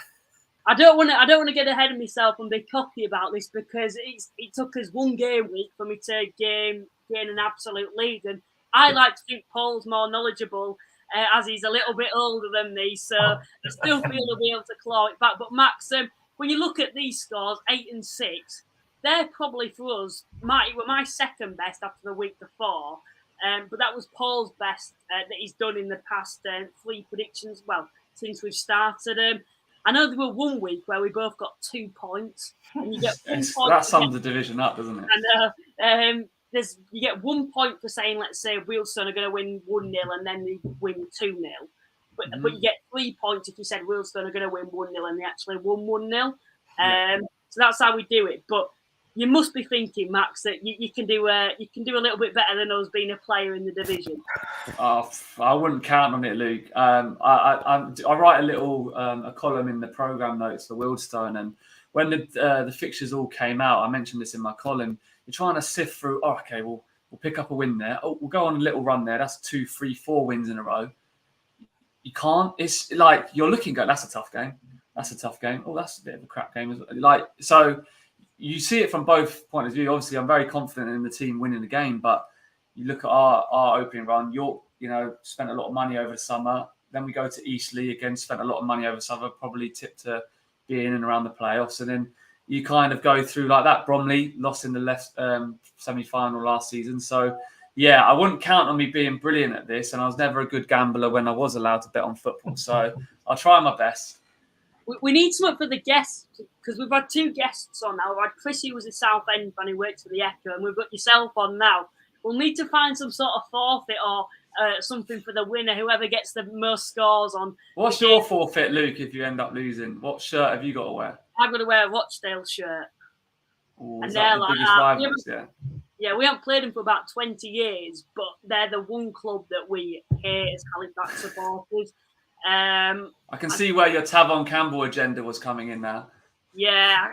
I don't want to get ahead of myself and be cocky about this, because it took us one game week for me to gain an absolute lead, and I like to think Paul's more knowledgeable. As he's a little bit older than me, so I still feel he'll be able to claw it back. But Max, when you look at these scores, 8 and 6, they're probably for us. Were my second best after the week before, but that was Paul's best that he's done in the past 3 predictions. Well, since we've started. I know there were one week where we both got 2 points, and you get 1 point. That sums the division up, doesn't it? And you get 1 point for saying, let's say, Wealdstone are going to win 1-0 and then they win 2-0. But you get 3 points if you said Wealdstone are going to win 1-0 and they actually won 1-0. So that's how we do it. But you must be thinking, Max, that you can do a little bit better than us being a player in the division. Oh, I wouldn't count on it, Luke. I write a little a column in the program notes for Wealdstone, and when the fixtures all came out, I mentioned this in my column. You're trying to sift through. Oh, okay, we'll pick up a win there. Oh, we'll go on a little run there. That's 2, 3, 4 wins in a row. You can't. It's like you're looking. Go, that's a tough game. That's a tough game. Oh, that's a bit of a crap game. So. You see it from both points of view. Obviously, I'm very confident in the team winning the game, but you look at our opening run. York, spent a lot of money over the summer. Then we go to Eastleigh again, spent a lot of money over the summer, probably tipped to be in and around the playoffs. And then you kind of go through like that. Bromley lost in the left semi-final last season. So, yeah, I wouldn't count on me being brilliant at this. And I was never a good gambler when I was allowed to bet on football. So I'll try my best. We need something for the guests, because we've had 2 guests on now. We've had Chris, who was a Southend fan who works for the Echo, and we've got yourself on now. We'll need to find some sort of forfeit or something for the winner, whoever gets the most scores on. What's your forfeit, Luke, if you end up losing? What shirt have you got to wear? I've got to wear a Rochdale shirt. Ooh, and they're the biggest rivals, Yeah, we haven't played them for about 20 years, but they're the one club that we hate as Halifax supporters. I can see where your Tavon Campbell agenda was coming in now. Yeah.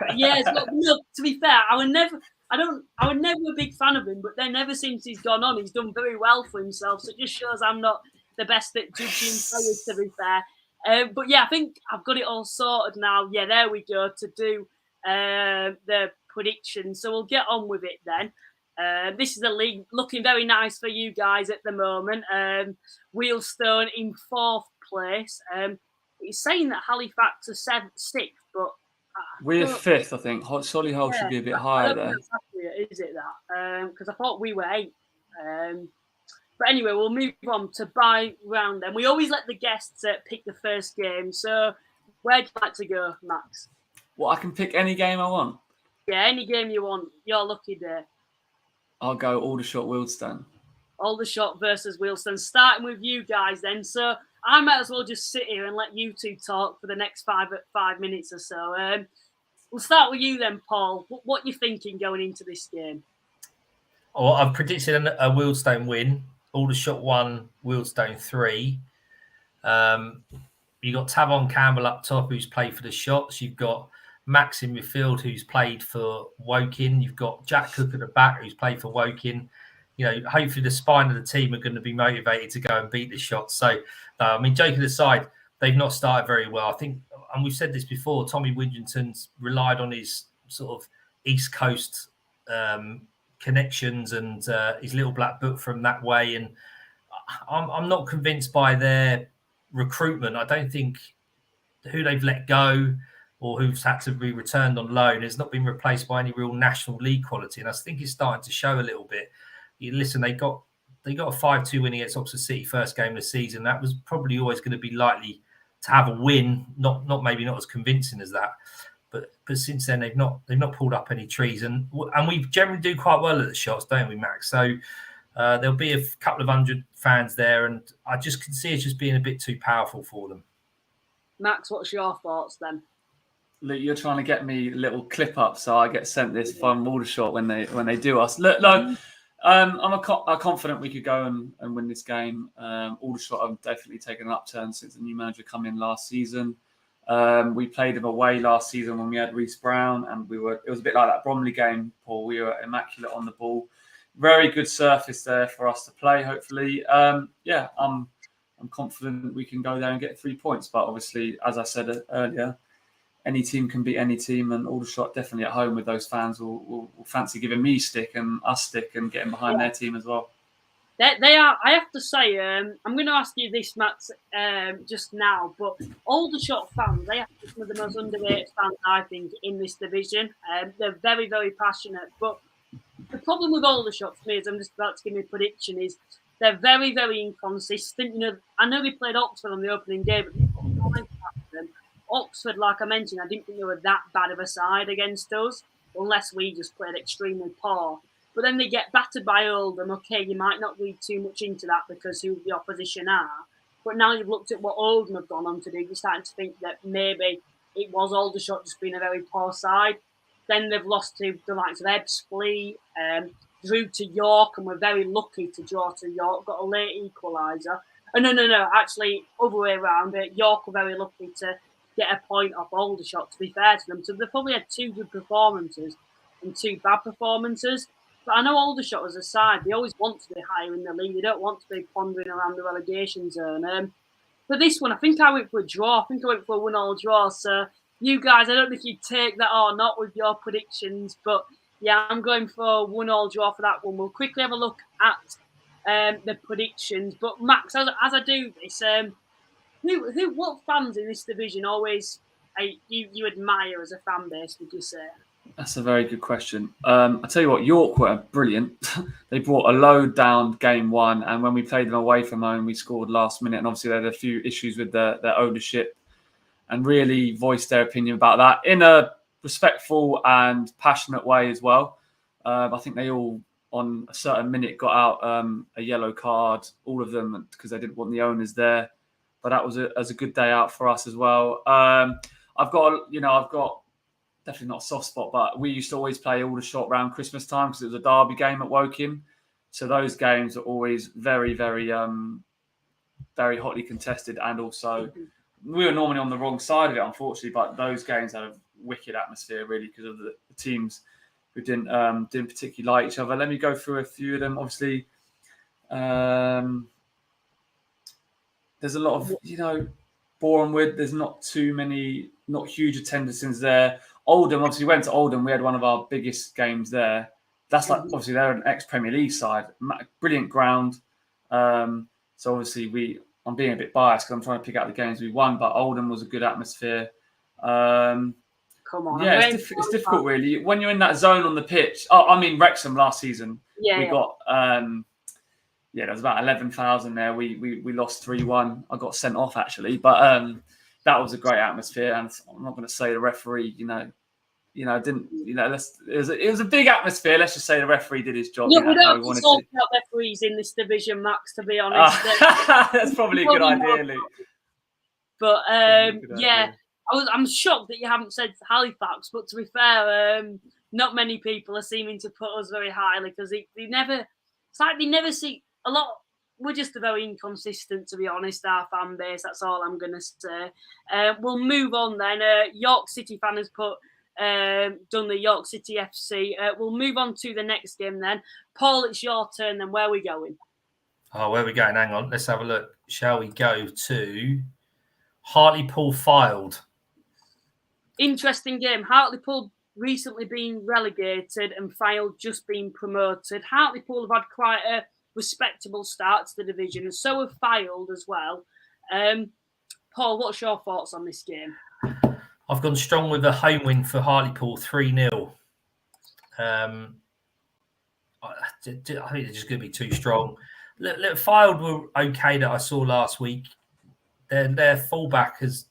Look, to be fair, I was never a big fan of him, but then ever since he's gone on, he's done very well for himself. So it just shows I'm not the best at judging players, to be fair. But yeah, I think I've got it all sorted now. Yeah, there we go to do the prediction. So we'll get on with it then. This is a league looking very nice for you guys at the moment. Wealdstone in 4th place. He's saying that Halifax are 6th, but we're 5th, I think. Solihull should be a bit higher there. Is it that? Because I thought we were 8th. But anyway, we'll move on to bye round then. We always let the guests pick the first game. So where'd you like to go, Max? Well, I can pick any game I want. Yeah, any game you want. Your lucky day. I'll go Aldershot Wealdstone. Aldershot versus Wealdstone. Starting with you guys then. So I might as well just sit here and let you 2 talk for the next 5 minutes or so. We'll start with you then, Paul. What are you thinking going into this game? Well, I've predicted a Wealdstone win. Aldershot 1, Wealdstone 3. You've got Tavon Campbell up top, who's played for the Shots. You've got Max in midfield, who's played for Woking. You've got Jack Cook at the back, who's played for Woking. Hopefully the spine of the team are going to be motivated to go and beat the Shots. So, joking aside, they've not started very well. I think, and we've said this before, Tommy Widgington's relied on his sort of East Coast connections and his little black book from that way. And I'm not convinced by their recruitment. I don't think who they've let go or who's had to be returned on loan has not been replaced by any real National League quality. And I think it's starting to show a little bit. Listen, they got a 5-2 win against Oxford City first game of the season. That was probably always going to be likely to have a win, maybe not as convincing as that. but since then they've not pulled up any trees, and we generally do quite well at the shots, don't we, Max? So there'll be a couple of hundred fans there, and I just can see it just being a bit too powerful for them. Max, what's your thoughts then? Luke, you're trying to get me a little clip up so I get sent this from Aldershot when they do us. Look, I'm confident we could go and win this game. Aldershot have definitely taken an upturn since the new manager come in last season. We played them away last season when we had Reece Brown, and it was a bit like that Bromley game, Paul. We were immaculate on the ball. Very good surface there for us to play, hopefully. I'm confident we can go there and get 3 points. But obviously, as I said earlier, any team can beat any team, and Aldershot definitely at home with those fans will fancy giving me stick and us stick and getting behind their team as well. They are. I have to say, I'm going to ask you this, Max, just now. But Aldershot fans, they are some of the most underrated fans, I think, in this division. They're very, very passionate. But the problem with Aldershot for me, as I'm just about to give me a prediction, is they're very, very inconsistent. You know, I know they played Oxford on the opening day, but Oxford, like I mentioned, I didn't think they were that bad of a side against us, unless we just played extremely poor. But then they get battered by Oldham. Okay, you might not read too much into that because who the opposition are. But now you've looked at what Oldham have gone on to do, you're starting to think that maybe it was Aldershot just being a very poor side. Then they've lost to the likes of Ebbsfleet, drew to York, and were very lucky to draw to York, got a late equaliser. Oh, no, actually, other way around. York were very lucky to get a point off Aldershot, to be fair to them. So they've probably had 2 good performances and 2 bad performances. But I know Aldershot as a side, they always want to be higher in the league. They don't want to be pondering around the relegation zone. For this one, I think I went for a draw. I think I went for a 1-1 draw. So you guys, I don't know if you'd take that or not with your predictions. But yeah, I'm going for a 1-1 draw for that one. We'll quickly have a look at the predictions. But Max, as I do this, what fans in this division always you admire as a fan base, would you say? That's a very good question. I tell you what, York were brilliant. They brought a load down game 1, and when we played them away from home, we scored last minute. And obviously, they had a few issues with their ownership, and really voiced their opinion about that in a respectful and passionate way as well. I think they all, on a certain minute, got out a yellow card, all of them, because they didn't want the owners there. But that was a good day out for us as well. I've got definitely not a soft spot, but we used to always play Aldershot around Christmas time because it was a derby game at Woking. So those games are always very, very, very hotly contested, and also we were normally on the wrong side of it, unfortunately. But those games had a wicked atmosphere, really, because of the teams who didn't particularly like each other. Let me go through a few of them. Obviously, there's a lot of, Bournemouth. There's not too many, not huge attendances there. Oldham, obviously, went to Oldham. We had one of our biggest games there. That's like, obviously, they're an ex-Premier League side. Brilliant ground. So obviously, I'm being a bit biased because I'm trying to pick out the games we won, but Oldham was a good atmosphere. Come on. Yeah, it's difficult, really. When you're in that zone on the pitch. Oh, I mean, Wrexham last season. We got, there was about 11,000 there. We lost 3-1. I got sent off, actually. But that was a great atmosphere. And I'm not going to say the referee, didn't, it was a big atmosphere. Let's just say the referee did his job. Look, we don't have to talk about referees in this division, Max, to be honest. That's probably a good idea, Luke. But, I'm shocked that you haven't said Halifax. But to be fair, not many people are seeming to put us very highly because they never see a lot. We're just very inconsistent, to be honest, our fan base. That's all I'm going to say. We'll move on then. York City fan has done the York City FC. We'll move on to the next game then. Paul, it's your turn then. Where are we going? Oh, where are we going? Hang on. Let's have a look. Shall we go to Hartlepool Fylde? Interesting game. Hartlepool recently been relegated and Fylde just been promoted. Hartlepool have had quite a respectable start to the division, and so have Fylde as well. Paul, what's your thoughts on this game? I've gone strong with a home win for Hartlepool, 3-0. I think they're just going to be too strong. Fylde were okay that I saw last week. Their fullback has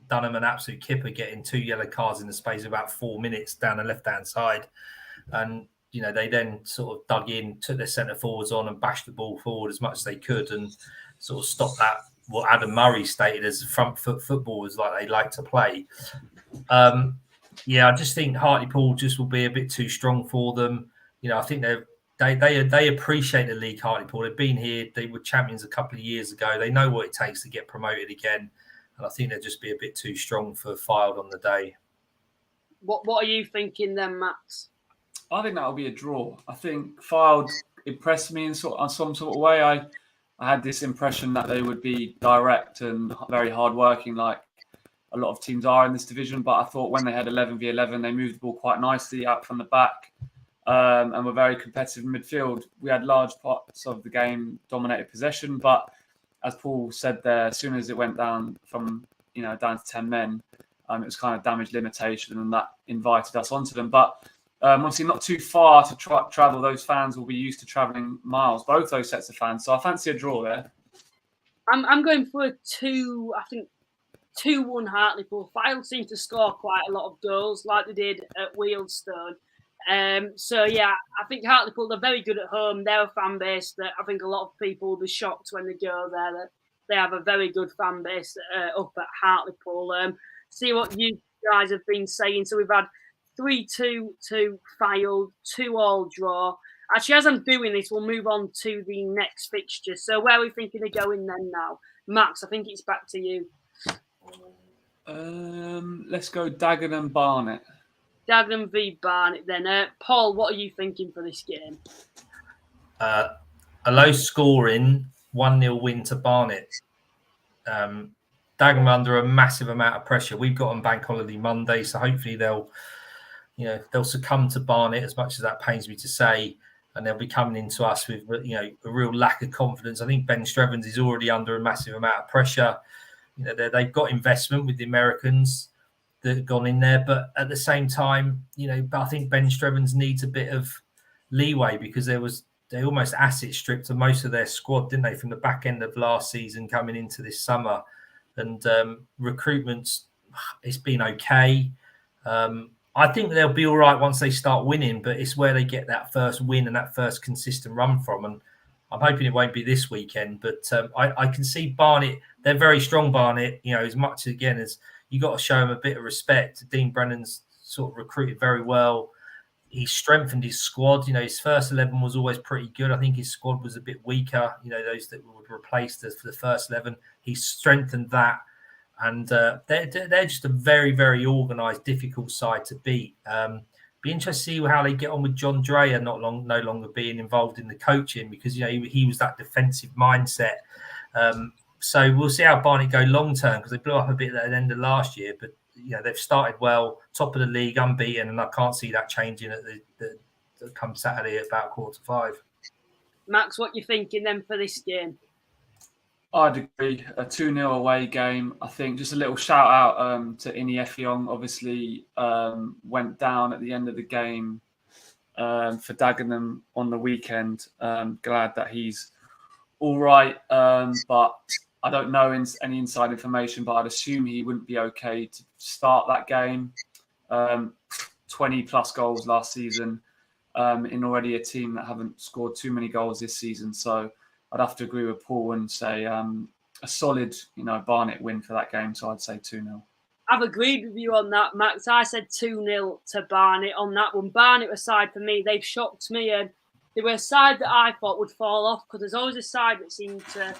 done them an absolute kipper, getting 2 yellow cards in the space of about 4 minutes down the left-hand side. And, they then sort of dug in, took their centre forwards on and bashed the ball forward as much as they could and sort of stopped that, what Adam Murray stated as front foot footballers like they like to play. I just think Hartlepool just will be a bit too strong for them. I think they appreciate the league, Hartlepool. They've been here. They were champions a couple of years ago. They know what it takes to get promoted again. And I think they'll just be a bit too strong for Fylde on the day. What are you thinking then, Max? I think that'll be a draw. I think Fylde impressed me in some sort of way. I had this impression that they would be direct and very hardworking, like a lot of teams are in this division. But I thought when they had 11v11, they moved the ball quite nicely out from the back and were very competitive in midfield. We had large parts of the game dominated possession, but as Paul said there, as soon as it went down from down to 10 men, it was kind of damage limitation, and that invited us onto them. But obviously not too far to travel. Those fans will be used to travelling miles, both those sets of fans. So I fancy a draw there. I'm going for a 2-1 Hartlepool. Fylde seem to score quite a lot of goals like they did at Wealdstone. I think Hartlepool, they're very good at home. They're a fan base that I think a lot of people will be shocked when they go there. That they have a very good fan base up at Hartlepool. See what you guys have been saying. So we've had 3-2 to Fylde, 2-2 draw. Actually, as I'm doing this, we'll move on to the next fixture. So where are we thinking of going then now? Max, I think it's back to you. Let's go Dagenham Barnet. Dagenham v Barnet then. Paul, what are you thinking for this game? A low scoring 1-0 win to Barnet. Dagenham under a massive amount of pressure. We've got on Bank Holiday Monday, so hopefully they'll succumb to Barnet, as much as that pains me to say, and they'll be coming into us with a real lack of confidence. I think Ben Strevens is already under a massive amount of pressure. They've got investment with the Americans that have gone in there, but at the same time, I think Ben Strevens needs a bit of leeway because they almost asset stripped to most of their squad, didn't they, from the back end of last season coming into this summer. And recruitment's, it's been okay. I think they'll be all right once they start winning, but it's where they get that first win and that first consistent run from. And I'm hoping it won't be this weekend, but I can see Barnet. They're very strong, Barnet, as much, again, as you got to show them a bit of respect. Dean Brennan's sort of recruited very well. He strengthened his squad. His first 11 was always pretty good. I think his squad was a bit weaker, those that would replace the first 11. He strengthened that. And they're just a very, very organised, difficult side to beat. Be interested to see how they get on with John Dreyer no longer being involved in the coaching, because he was that defensive mindset. So we'll see how Barnet go long term, because they blew up a bit at the end of last year. But they've started well, top of the league, unbeaten, and I can't see that changing at the come Saturday at about 4:45. Max, what you thinking then for this game? I'd agree. A 2-0 away game. I think just a little shout out to Ini Effiong. Obviously, went down at the end of the game for Dagenham on the weekend. Glad that he's all right. But I don't know any inside information, but I'd assume he wouldn't be okay to start that game. 20 plus goals last season in already a team that haven't scored too many goals this season. So I'd have to agree with Paul and say a solid, Barnet win for that game. So I'd say 2-0. I've agreed with you on that, Max. I said 2-0 to Barnet on that one. Barnet aside for me, they've shocked me. And they were a side that I thought would fall off, because there's always a side that seemed to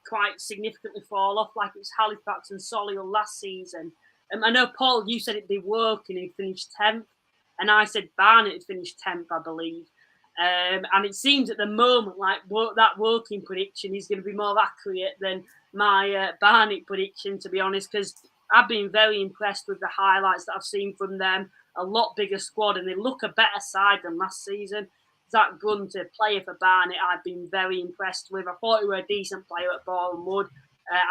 quite significantly fall off, like it was Halifax and Solihull last season. I know, Paul, you said it'd be Woking who finished 10th, and I said Barnet had finished 10th, I believe. And it seems at the moment like that Woking prediction is going to be more accurate than my Barnet prediction, to be honest, because I've been very impressed with the highlights that I've seen from them. A lot bigger squad, and they look a better side than last season. Zach Gunter, player for Barnet, I've been very impressed with. I thought he was a decent player at Boreham Wood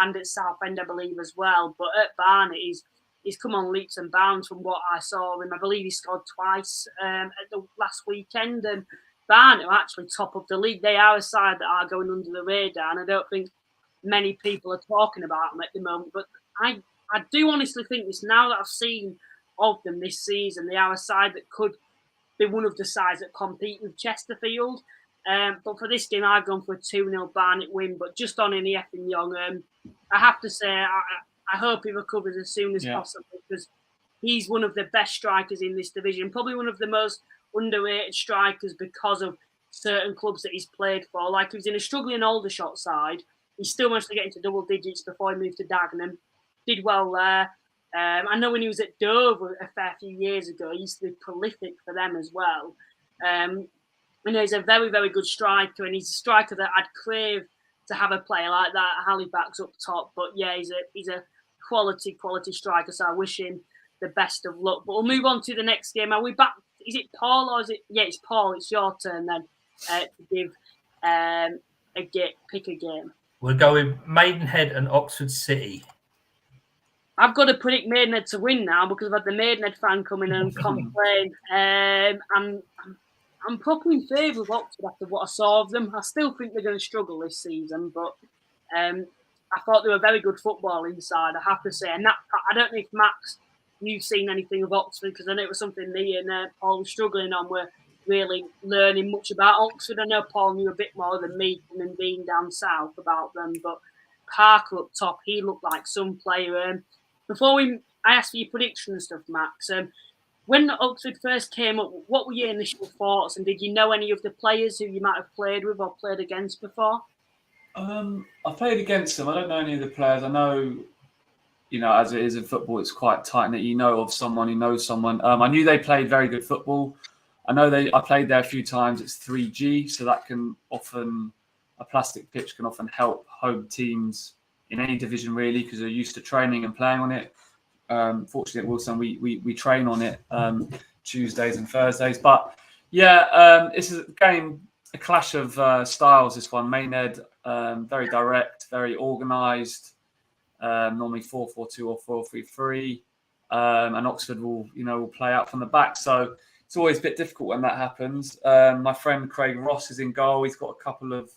and at Southend, I believe, as well. But at Barnet, he's come on leaps and bounds from what I saw him. I believe he scored twice at the last weekend. And Barnet are actually top of the league. They are a side that are going under the radar, and I don't think many people are talking about them at the moment. But I do honestly think this now that I've seen of them this season. They are a side that could be one of the sides that compete with Chesterfield. But for this game, I've gone for a 2-0 Barnet win, but just on any effing young. I have to say, I hope he recovers as soon as possible, because he's one of the best strikers in this division, probably one of the most underrated strikers because of certain clubs that he's played for. Like, he was in a struggling Aldershot side. He still managed to get into double digits before he moved to Dagenham. Did well there. I know when he was at Dover a fair few years ago, he used to be prolific for them as well. I know he's a very, very good striker, and he's a striker that I'd crave to have a player like that at Halifax up top. But yeah, he's a quality striker, so I wish him the best of luck. But we'll move on to the next game. Are we back? Is it Paul or is it? Yeah, it's Paul. It's your turn then to give pick a game. We'll go with Maidenhead and Oxford City. I've got to predict Maidenhead to win now because I've had the Maidenhead fan come in and complain. I'm probably in favour of Oxford after what I saw of them. I still think they're going to struggle this season, but I thought they were a very good football inside, I have to say. And that, I don't know if, Max, you've seen anything of Oxford, because I know it was something me and Paul were struggling on. We're really learning much about Oxford. I know Paul knew a bit more than me from being down south about them, but Parker up top, he looked like some player. Before I asked for your prediction and stuff, Max, when Oxford first came up, what were your initial thoughts, and did you know any of the players who you might have played with or played against before? I played against them. I don't know any of the players. I know, as it is in football, it's quite tight-knit. You know of someone, you know someone. I knew they played very good football. I played there a few times. It's 3G, so that can often, a plastic pitch can often help home teams in any division, really, because they're used to training and playing on it. Fortunately at Wealdstone, we train on it Tuesdays and Thursdays. But yeah, this is a clash of styles, this one. Maidenhead, very direct, very organised, normally 4-4-2 or 4-3-3. And Oxford will play out from the back. So it's always a bit difficult when that happens. My friend Craig Ross is in goal. He's got a couple of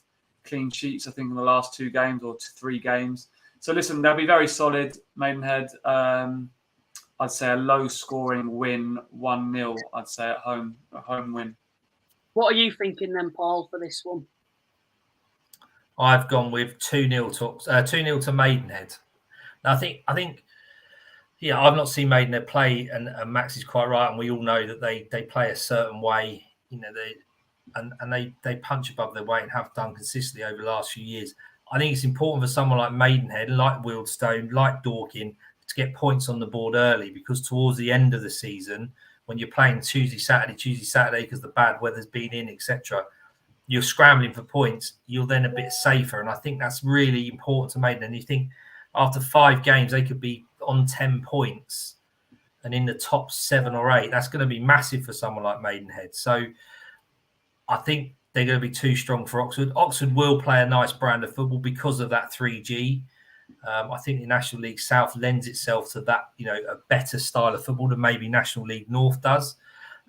clean sheets, I think, in the last 2 games or 3 games. So listen, they'll be very solid, Maidenhead. I'd say a low-scoring win, 1-0. I'd say at home, a home win. What are you thinking then, Paul, for this one? I've gone with 2-0 to Maidenhead. Now, I think, yeah, I've not seen Maidenhead play, and Max is quite right, and we all know that they play a certain way. They punch above their weight and have done consistently over the last few years. I think it's important for someone like Maidenhead, like Wealdstone, like Dorking, to get points on the board early, because towards the end of the season, when you're playing Tuesday, Saturday, because the bad weather's been in, etc., you're scrambling for points, you're then a bit safer. And I think that's really important to Maidenhead. And you think after 5 games, they could be on 10 points and in the top 7 or 8. That's going to be massive for someone like Maidenhead. So I think they're going to be too strong for Oxford. Oxford will play a nice brand of football because of that 3G. I think the National League South lends itself to that, a better style of football than maybe National League North does.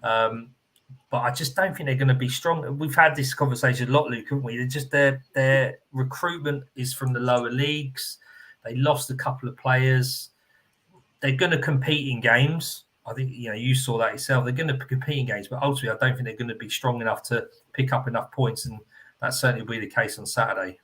But I just don't think they're going to be strong. We've had this conversation a lot, Luke, haven't we? They're just their recruitment is from the lower leagues. They lost a couple of players. They're going to compete in games. I think, you saw that yourself. They're going to compete in games, but ultimately, I don't think they're going to be strong enough to pick up enough points, and that certainly will be the case on Saturday.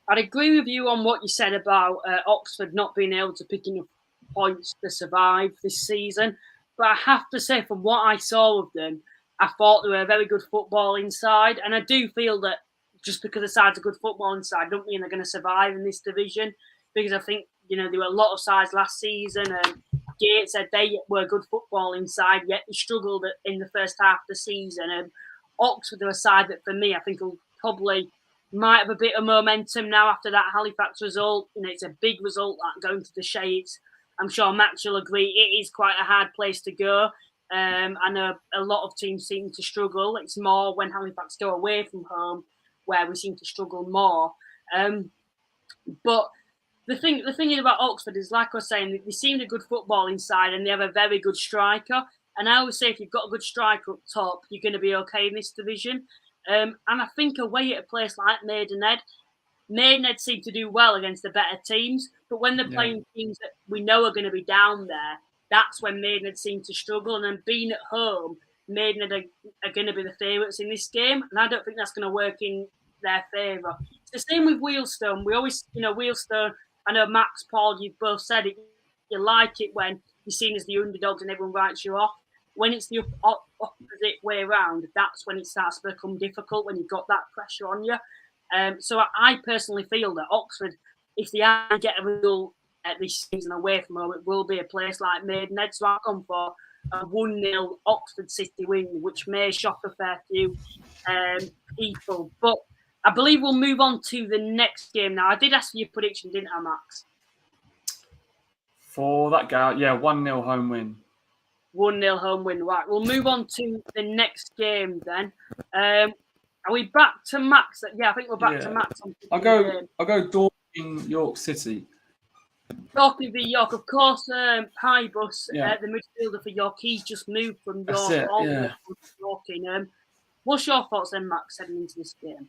I'd agree with you on what you said about Oxford not being able to pick enough points to survive this season. But I have to say, from what I saw of them, I thought they were a very good football inside. And I do feel that just because the side's a good football inside, don't mean they're going to survive in this division. Because I think, there were a lot of sides last season, and Gates said they were good football inside, yet they struggled in the first half of the season. And Oxford are a side that, for me, I think will probably might have a bit of momentum now after that Halifax result. It's a big result, that going to the Shades. I'm sure Max will agree it is quite a hard place to go. I know a lot of teams seem to struggle. It's more when Halifax go away from home where we seem to struggle more. But the thing about Oxford is, like I was saying, they seem a good football inside, and they have a very good striker. And I always say, if you've got a good striker up top, you're going to be okay in this division. And I think away at a place like Maidenhead, Maidenhead seem to do well against the better teams, but when they're playing teams that we know are going to be down there, that's when Maidenhead seem to struggle. And then being at home, Maidenhead are going to be the favourites in this game, and I don't think that's going to work in their favour. It's the same with Wealdstone. We always, Wealdstone, I know Max, Paul, you've both said it, you like it when you're seen as the underdogs and everyone writes you off. When it's the opposite way around, that's when it starts to become difficult, when you've got that pressure on you. So I personally feel that Oxford, if they get a result at this season away from home, it will be a place like Maidenhead. So I've gone for a 1-0 Oxford City win, which may shock a fair few people. But I believe we'll move on to the next game now. I did ask for your prediction, didn't I, Max? For that guy, 1-0 home win. 1-0 home win. Right, we'll move on to the next game then. Are we back to Max? Yeah, I think we're back to Max. I'll go Dorking, York City. Dorking v York, of course. Pybus, the midfielder for York, he's just moved from York all the way to Dorking. What's your thoughts then, Max, heading into this game?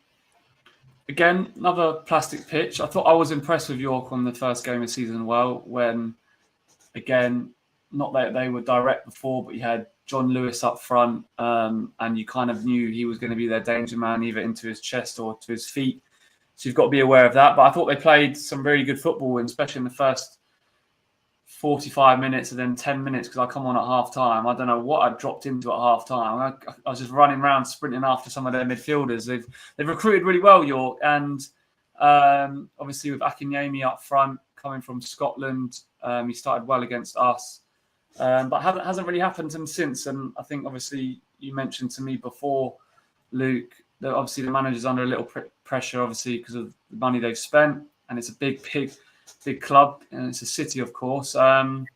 Again, another plastic pitch. I thought I was impressed with York on the first game of the season. When again, not that they were direct before, but you had John Lewis up front, and you kind of knew he was going to be their danger man, either into his chest or to his feet. So you've got to be aware of that. But I thought they played some really good football, especially in the first 45 minutes and then 10 minutes, because I come on at half time. I don't know what I dropped into at half time. I was just running around, sprinting after some of their midfielders. They've recruited really well, York, and obviously with Akinyemi up front, coming from Scotland, he started well against us. But hasn't really happened to him since. And I think, obviously, you mentioned to me before, Luke, that obviously the manager's under a little pressure, obviously, because of the money they've spent. And it's a big club. And it's a city, of course. And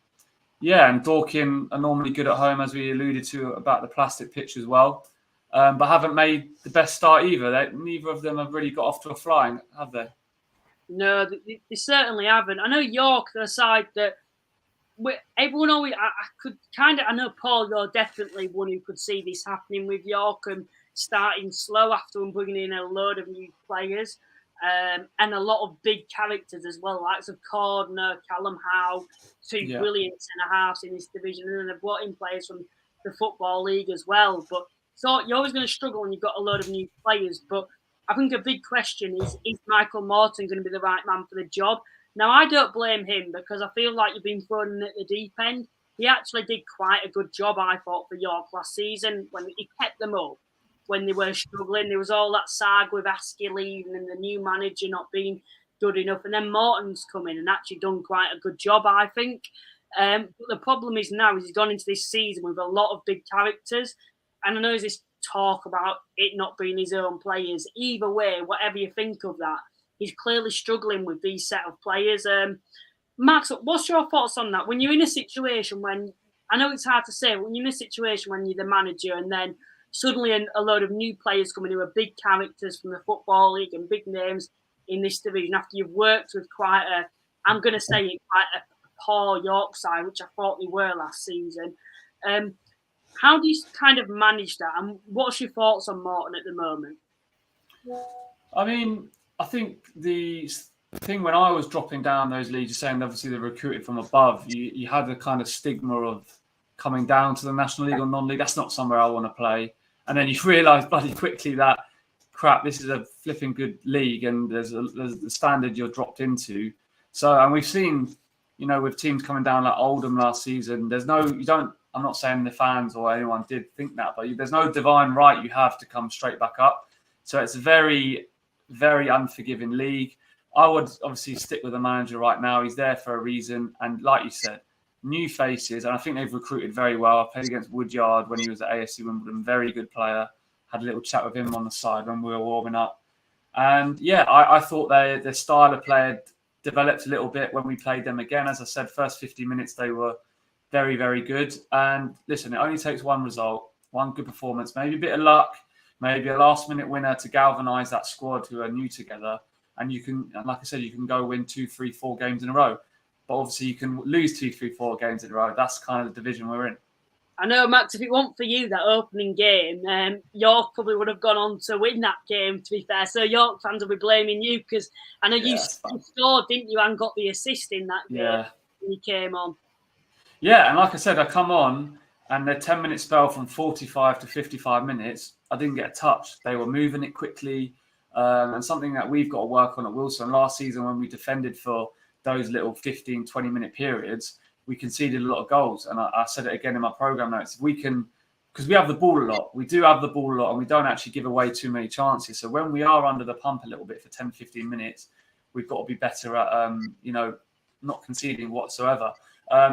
Dorking are normally good at home, as we alluded to about the plastic pitch as well. But haven't made the best start either. Neither of them have really got off to a flying, have they? No, they certainly haven't. I know York, the side that everyone always, I know, Paul, you're definitely one who could see this happening with York and starting slow after bringing in a load of new players and a lot of big characters as well, likes of Cordner, Callum Howe, two brilliant centre-halves in this division, and then they've brought in players from the Football League as well. But so you're always going to struggle when you've got a load of new players. But I think a big question is Michael Morton going to be the right man for the job? Now, I don't blame him, because I feel like you've been thrown in at the deep end. He actually did quite a good job, I thought, for York last season when he kept them up when they were struggling. There was all that saga with Askey leaving and the new manager not being good enough. And then Morton's come in and actually done quite a good job, I think. But the problem is now he's gone into this season with a lot of big characters. And I know there's this talk about it not being his own players. Either way, whatever you think of that, he's clearly struggling with these set of players. Max, what's your thoughts on that? When you're in a situation when, I know it's hard to say, but when you're in a situation when you're the manager and then suddenly a load of new players coming who are big characters from the Football League and big names in this division after you've worked with quite a poor York side, which I thought they were last season. How do you kind of manage that? And what's your thoughts on Morton at the moment? I mean, I think the thing when I was dropping down those leagues, saying obviously they're recruited from above, you had the kind of stigma of coming down to the National League or non-league. That's not somewhere I want to play. And then you realise bloody quickly that, crap, this is a flipping good league and there's the standard you're dropped into. So, and we've seen, with teams coming down like Oldham last season, I'm not saying the fans or anyone did think that, but there's no divine right you have to come straight back up. So it's a very, very unforgiving league. I would obviously stick with the manager right now. He's there for a reason. And like you said, new faces. And I think they've recruited very well. I played against Woodyard when he was at AFC Wimbledon. Very good player. Had a little chat with him on the side when we were warming up. And I thought their style of play developed a little bit when we played them again. As I said, first 50 minutes, they were very, very good. And listen, it only takes one result, one good performance, maybe a bit of luck, maybe a last-minute winner to galvanise that squad who are new together. And you can, like I said, you can go win 2, 3, 4 games in a row. But obviously you can lose 2, 3, 4 games in a row. That's kind of the division we're in. I know, Max, if it weren't for you, that opening game, York probably would have gone on to win that game, to be fair. So York fans will be blaming you because I know you scored, didn't you, and got the assist in that game when you came on. Yeah, and like I said, I come on and their 10-minute spell from 45 to 55 minutes, I didn't get a touch. They were moving it quickly. And something that we've got to work on at Wealdstone. Last season, when we defended for those little 15, 20-minute periods, we conceded a lot of goals. And I said it again in my program notes. We can, because we have the ball a lot. We do have the ball a lot, and we don't actually give away too many chances. So when we are under the pump a little bit for 10, 15 minutes, we've got to be better at, not conceding whatsoever.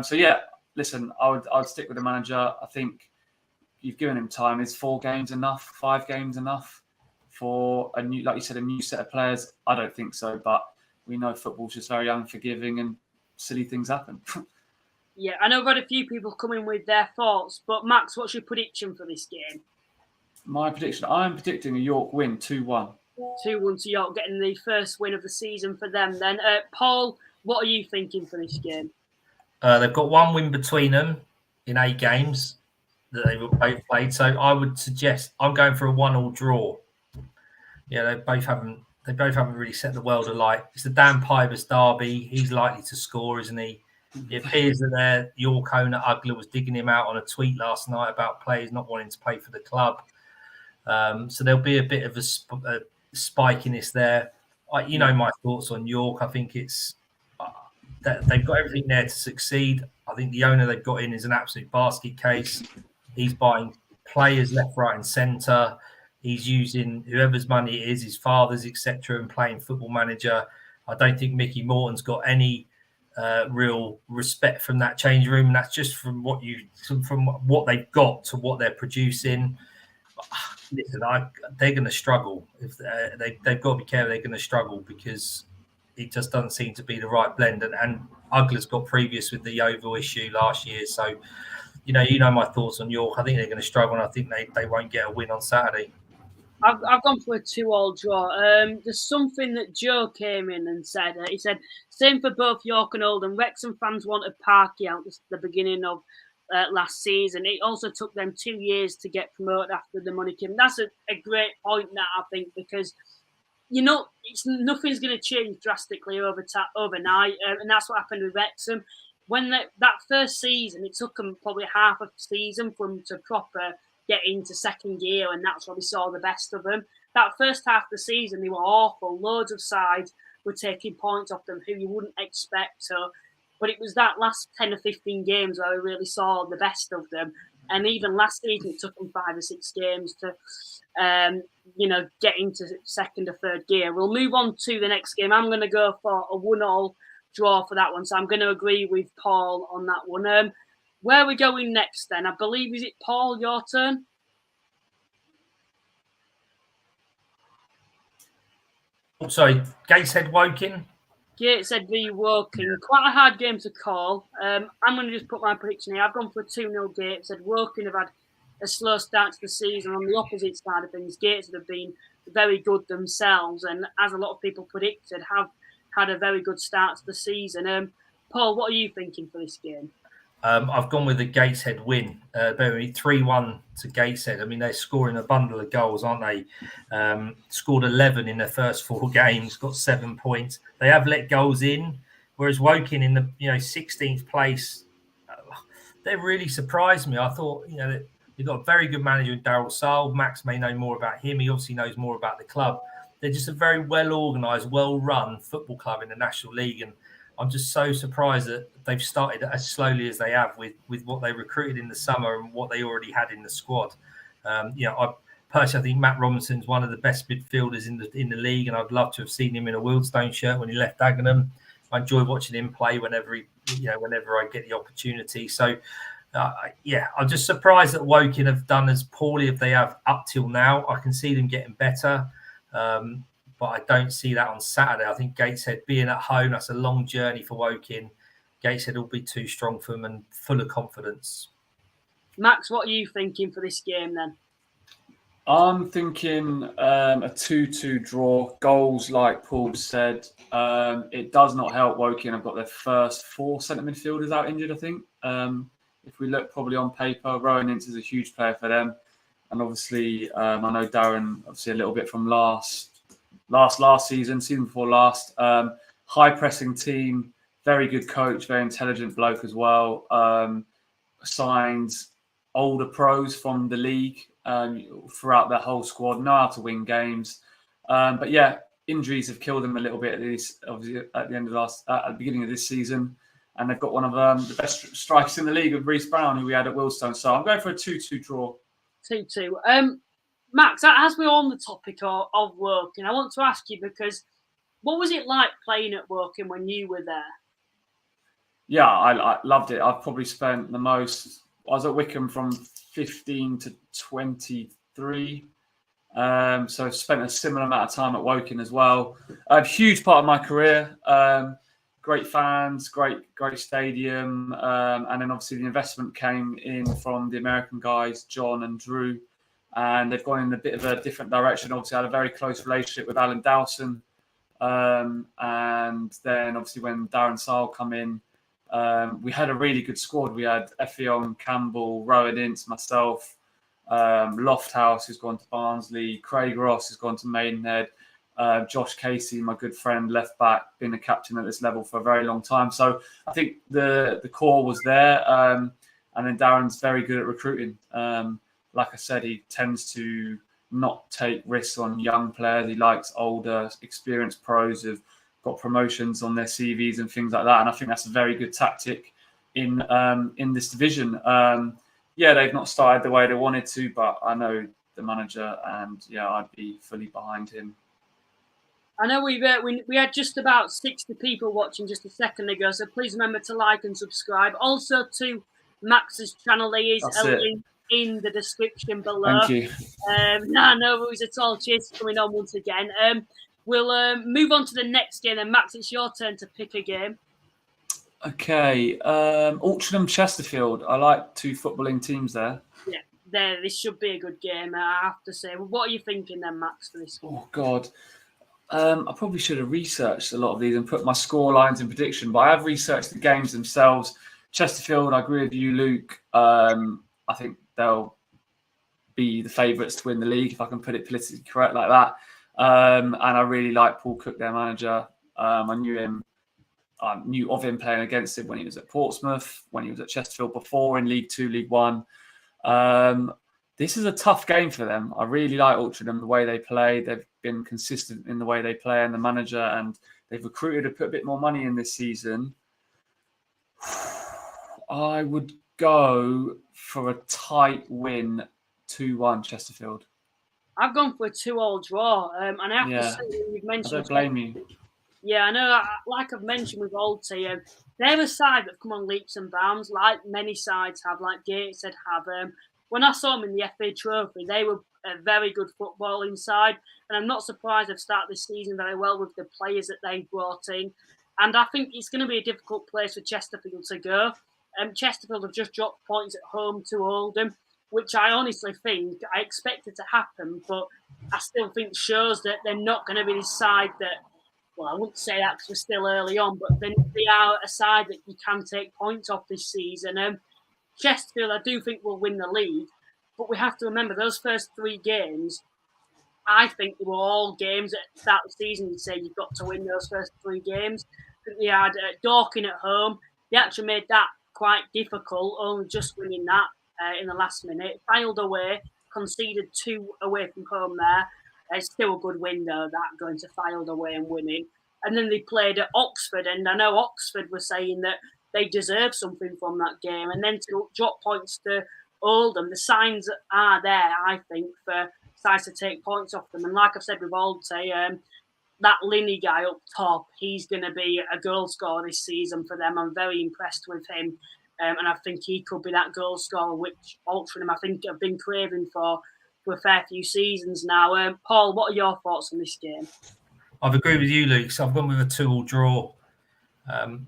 So yeah, listen, I'd stick with the manager. I think you've given him time. Is 4 games enough? 5 games enough for a new, like you said, a new set of players? I don't think so, but we know football's just very unforgiving and silly things happen. Yeah, I know we've had a few people come in with their thoughts, but Max, what's your prediction for this game? My prediction, I'm predicting a York win, 2-1. 2-1 to York, getting the first win of the season for them then. Paul, what are you thinking for this game? They've got 1 win between them in 8 games that they were both played. So I would suggest I'm going for a 1-1 draw. Yeah, they both haven't really set the world alight. It's the Dan Pybus derby. He's likely to score, isn't he? It appears that their York owner Ugler was digging him out on a tweet last night about players not wanting to play for the club. So there'll be a bit of a spikiness there. You know my thoughts on York. I think it's that they've got everything there to succeed. I think the owner they've got in is an absolute basket case. He's buying players left, right, and centre. He's using whoever's money it is, his father's, etc., and playing Football Manager. I don't think Mickey Morton's got any real respect from that change room, and that's just from what they've got to what they're producing. Listen, they're going to struggle. If they've got to be careful, they're going to struggle because it just doesn't seem to be the right blend. And Ugler's got previous with the Yeovil issue last year, so you know my thoughts on York. I think they're going to struggle, and I think they won't get a win on Saturday. I've gone for a 2-2 draw. There's something that Joe came in and said. He said, same for both York and Oldham. Wrexham fans wanted Parky out at the beginning of last season. It also took them 2 years to get promoted after the money came. That's a great point, that I think, because nothing's going to change drastically overnight, and that's what happened with Wrexham. When that first season, it took them probably half of the season for them to proper get into second gear, and that's where we saw the best of them. That first half of the season, they were awful. Loads of sides were taking points off them who you wouldn't expect. But it was that last 10 or 15 games where we really saw the best of them. And even last season, it took them 5 or 6 games to, get into second or third gear. We'll move on to the next game. I'm going to go for a 1-1 draw for that one. So I'm going to agree with Paul on that one. Where are we going next then? I believe, is it Paul, your turn? Oh, sorry, Gateshead Woking? Gateshead v Woking. Quite a hard game to call. I'm going to just put my prediction here. I've gone for a 2-0 Gateshead. Woking have had a slow start to the season. On the opposite side of things, Gateshead have been very good themselves, and as a lot of people predicted, have had a very good start to the season. Paul, what are you thinking for this game? I've gone with the Gateshead win. 3-1 to Gateshead. I mean, they're scoring a bundle of goals, aren't they? Scored 11 in their first 4 games, got 7 points. They have let goals in, whereas Woking in the 16th place, they really surprised me. I thought they've got a very good manager in Daryl Saul. Max may know more about him. He obviously knows more about the club. They're just a very well organised, well run football club in the National League, and I'm just so surprised that they've started as slowly as they have with what they recruited in the summer and what they already had in the squad. I personally think Matt Robinson's one of the best midfielders in the league, and I'd love to have seen him in a Wealdstone shirt when he left Dagenham. I enjoy watching him play whenever I get the opportunity. So, I'm just surprised that Woking have done as poorly as they have up till now. I can see them getting better. But I don't see that on Saturday. I think Gateshead being at home, that's a long journey for Woking. Gateshead will be too strong for them and full of confidence. Max, what are you thinking for this game then? I'm thinking a 2-2 draw. Goals, like Paul said. It does not help Woking. I've got their first 4 centre midfielders out injured, I think. if we look probably on paper, Rowan Ince is a huge player for them. And obviously, I know Darren, obviously a little bit from last season before last. High pressing team, very good coach, very intelligent bloke as well. Signed older pros from the league throughout their whole squad, know how to win games. But yeah, injuries have killed them a little bit obviously at the beginning of this season. And they've got one of the best strikers in the league with Reece Brown, who we had at Wealdstone. So I'm going for a 2-2 draw. 2-2. Max, as we're on the topic of Woking, I want to ask you, because what was it like playing at Woking when you were there? Yeah, I loved it. I've probably spent the most. I was at Wycombe from 15 to 23. So I've spent a similar amount of time at Woking as well. A huge part of my career. Great fans, great stadium. And then obviously the investment came in from the American guys, John and Drew. And they've gone in a bit of a different direction. Obviously, I had a very close relationship with Alan Dowson. And then obviously when Darren Sile come in, we had a really good squad. We had Effiong, Campbell, Rowan Ince, myself, Lofthouse, who's gone to Barnsley, Craig Ross, who's gone to Maidenhead, Josh Casey, my good friend, left back, been a captain at this level for a very long time. So I think the core was there. And then Darren's very good at recruiting. Like I said, he tends to not take risks on young players. He likes older, experienced pros who've got promotions on their CVs and things like that. And I think that's a very good tactic in this division. Yeah, they've not started the way they wanted to, but I know the manager, and yeah, I'd be fully behind him. I know we had just about 60 people watching just a second ago, so please remember to like and subscribe. Also to Max's channel, there is a link in the description below. Thank you. No worries at all. Cheers for coming on once again. We'll move on to the next game. And Max, it's your turn to pick a game. Okay. Altrincham Chesterfield. I like two footballing teams there. Yeah, this should be a good game, I have to say. What are you thinking then, Max, for this game? Oh, God. I probably should have researched a lot of these and put my score lines in prediction, but I have researched the games themselves. Chesterfield, I agree with you, Luke. I think they'll be the favourites to win the league, if I can put it politically correct like that. And I really like Paul Cook, their manager. I knew of him playing against him when he was at Portsmouth, when he was at Chesterfield before in League 2, League 1. This is a tough game for them. I really like Altrincham, the way they play. They've been consistent in the way they play, and the manager, and they've recruited to put a bit more money in this season. I would go for a tight win, 2-1 Chesterfield. I've gone for a 2-2 draw. And I have to say, you've mentioned... I don't blame you. Yeah, I know. Like I've mentioned with Alty, they're a side that have come on leaps and bounds, like many sides have, like Gateshead have. When I saw them in the FA Trophy, they were a very good footballing side. And I'm not surprised they've started this season very well with the players that they've brought in. And I think it's going to be a difficult place for Chesterfield to go. Chesterfield have just dropped points at home to Oldham, which I honestly think I expected to happen, but I still think shows that they're not going to be this side that, well, I wouldn't say that because we're still early on, but they are a side that you can take points off this season. Chesterfield, I do think, will win the league, but we have to remember those first 3 games, I think they were all games at the start of the season. You'd say you've got to win those first 3 games. They had Dorking at home. They actually made that quite difficult, only just winning that in the last minute. Filed away, conceded 2 away from home there. It's still a good win, though, that going to Filed away and winning. And then they played at Oxford, and I know Oxford were saying that they deserve something from that game. And then to drop points to Oldham, the signs are there, I think, for sides to take points off them. And like I've said with Alty, that Linney guy up top, he's going to be a goal scorer this season for them. I'm very impressed with him. And I think he could be that goal scorer, which Altrincham, I think, have been craving for a fair few seasons now. Paul, what are your thoughts on this game? I've agreed with you, Luke. So I've gone with a 2-2 draw.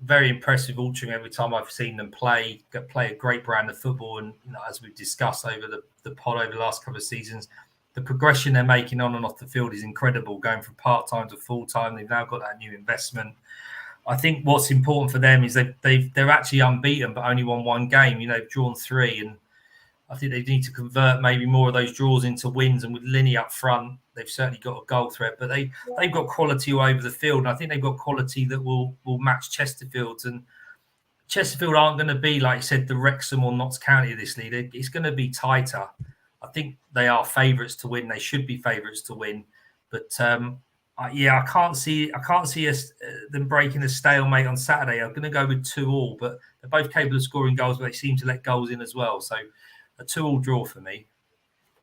Very impressive Altrincham every time I've seen them play a great brand of football. And as we've discussed over the pod over the last couple of seasons, the progression they're making on and off the field is incredible, going from part-time to full-time. They've now got that new investment. I think what's important for them is they're actually unbeaten, but only won one game. You know, they've drawn 3, and I think they need to convert maybe more of those draws into wins. And with Linney up front, they've certainly got a goal threat, but they've got quality all over the field. And I think they've got quality that will match Chesterfield's. And Chesterfield aren't going to be, like you said, the Wrexham or Notts County of this league. It's going to be tighter. I think they are favourites to win. They should be favourites to win. But I can't see them breaking a stalemate on Saturday. I'm going to go with 2-2, but they're both capable of scoring goals, but they seem to let goals in as well. So a 2-2 draw for me.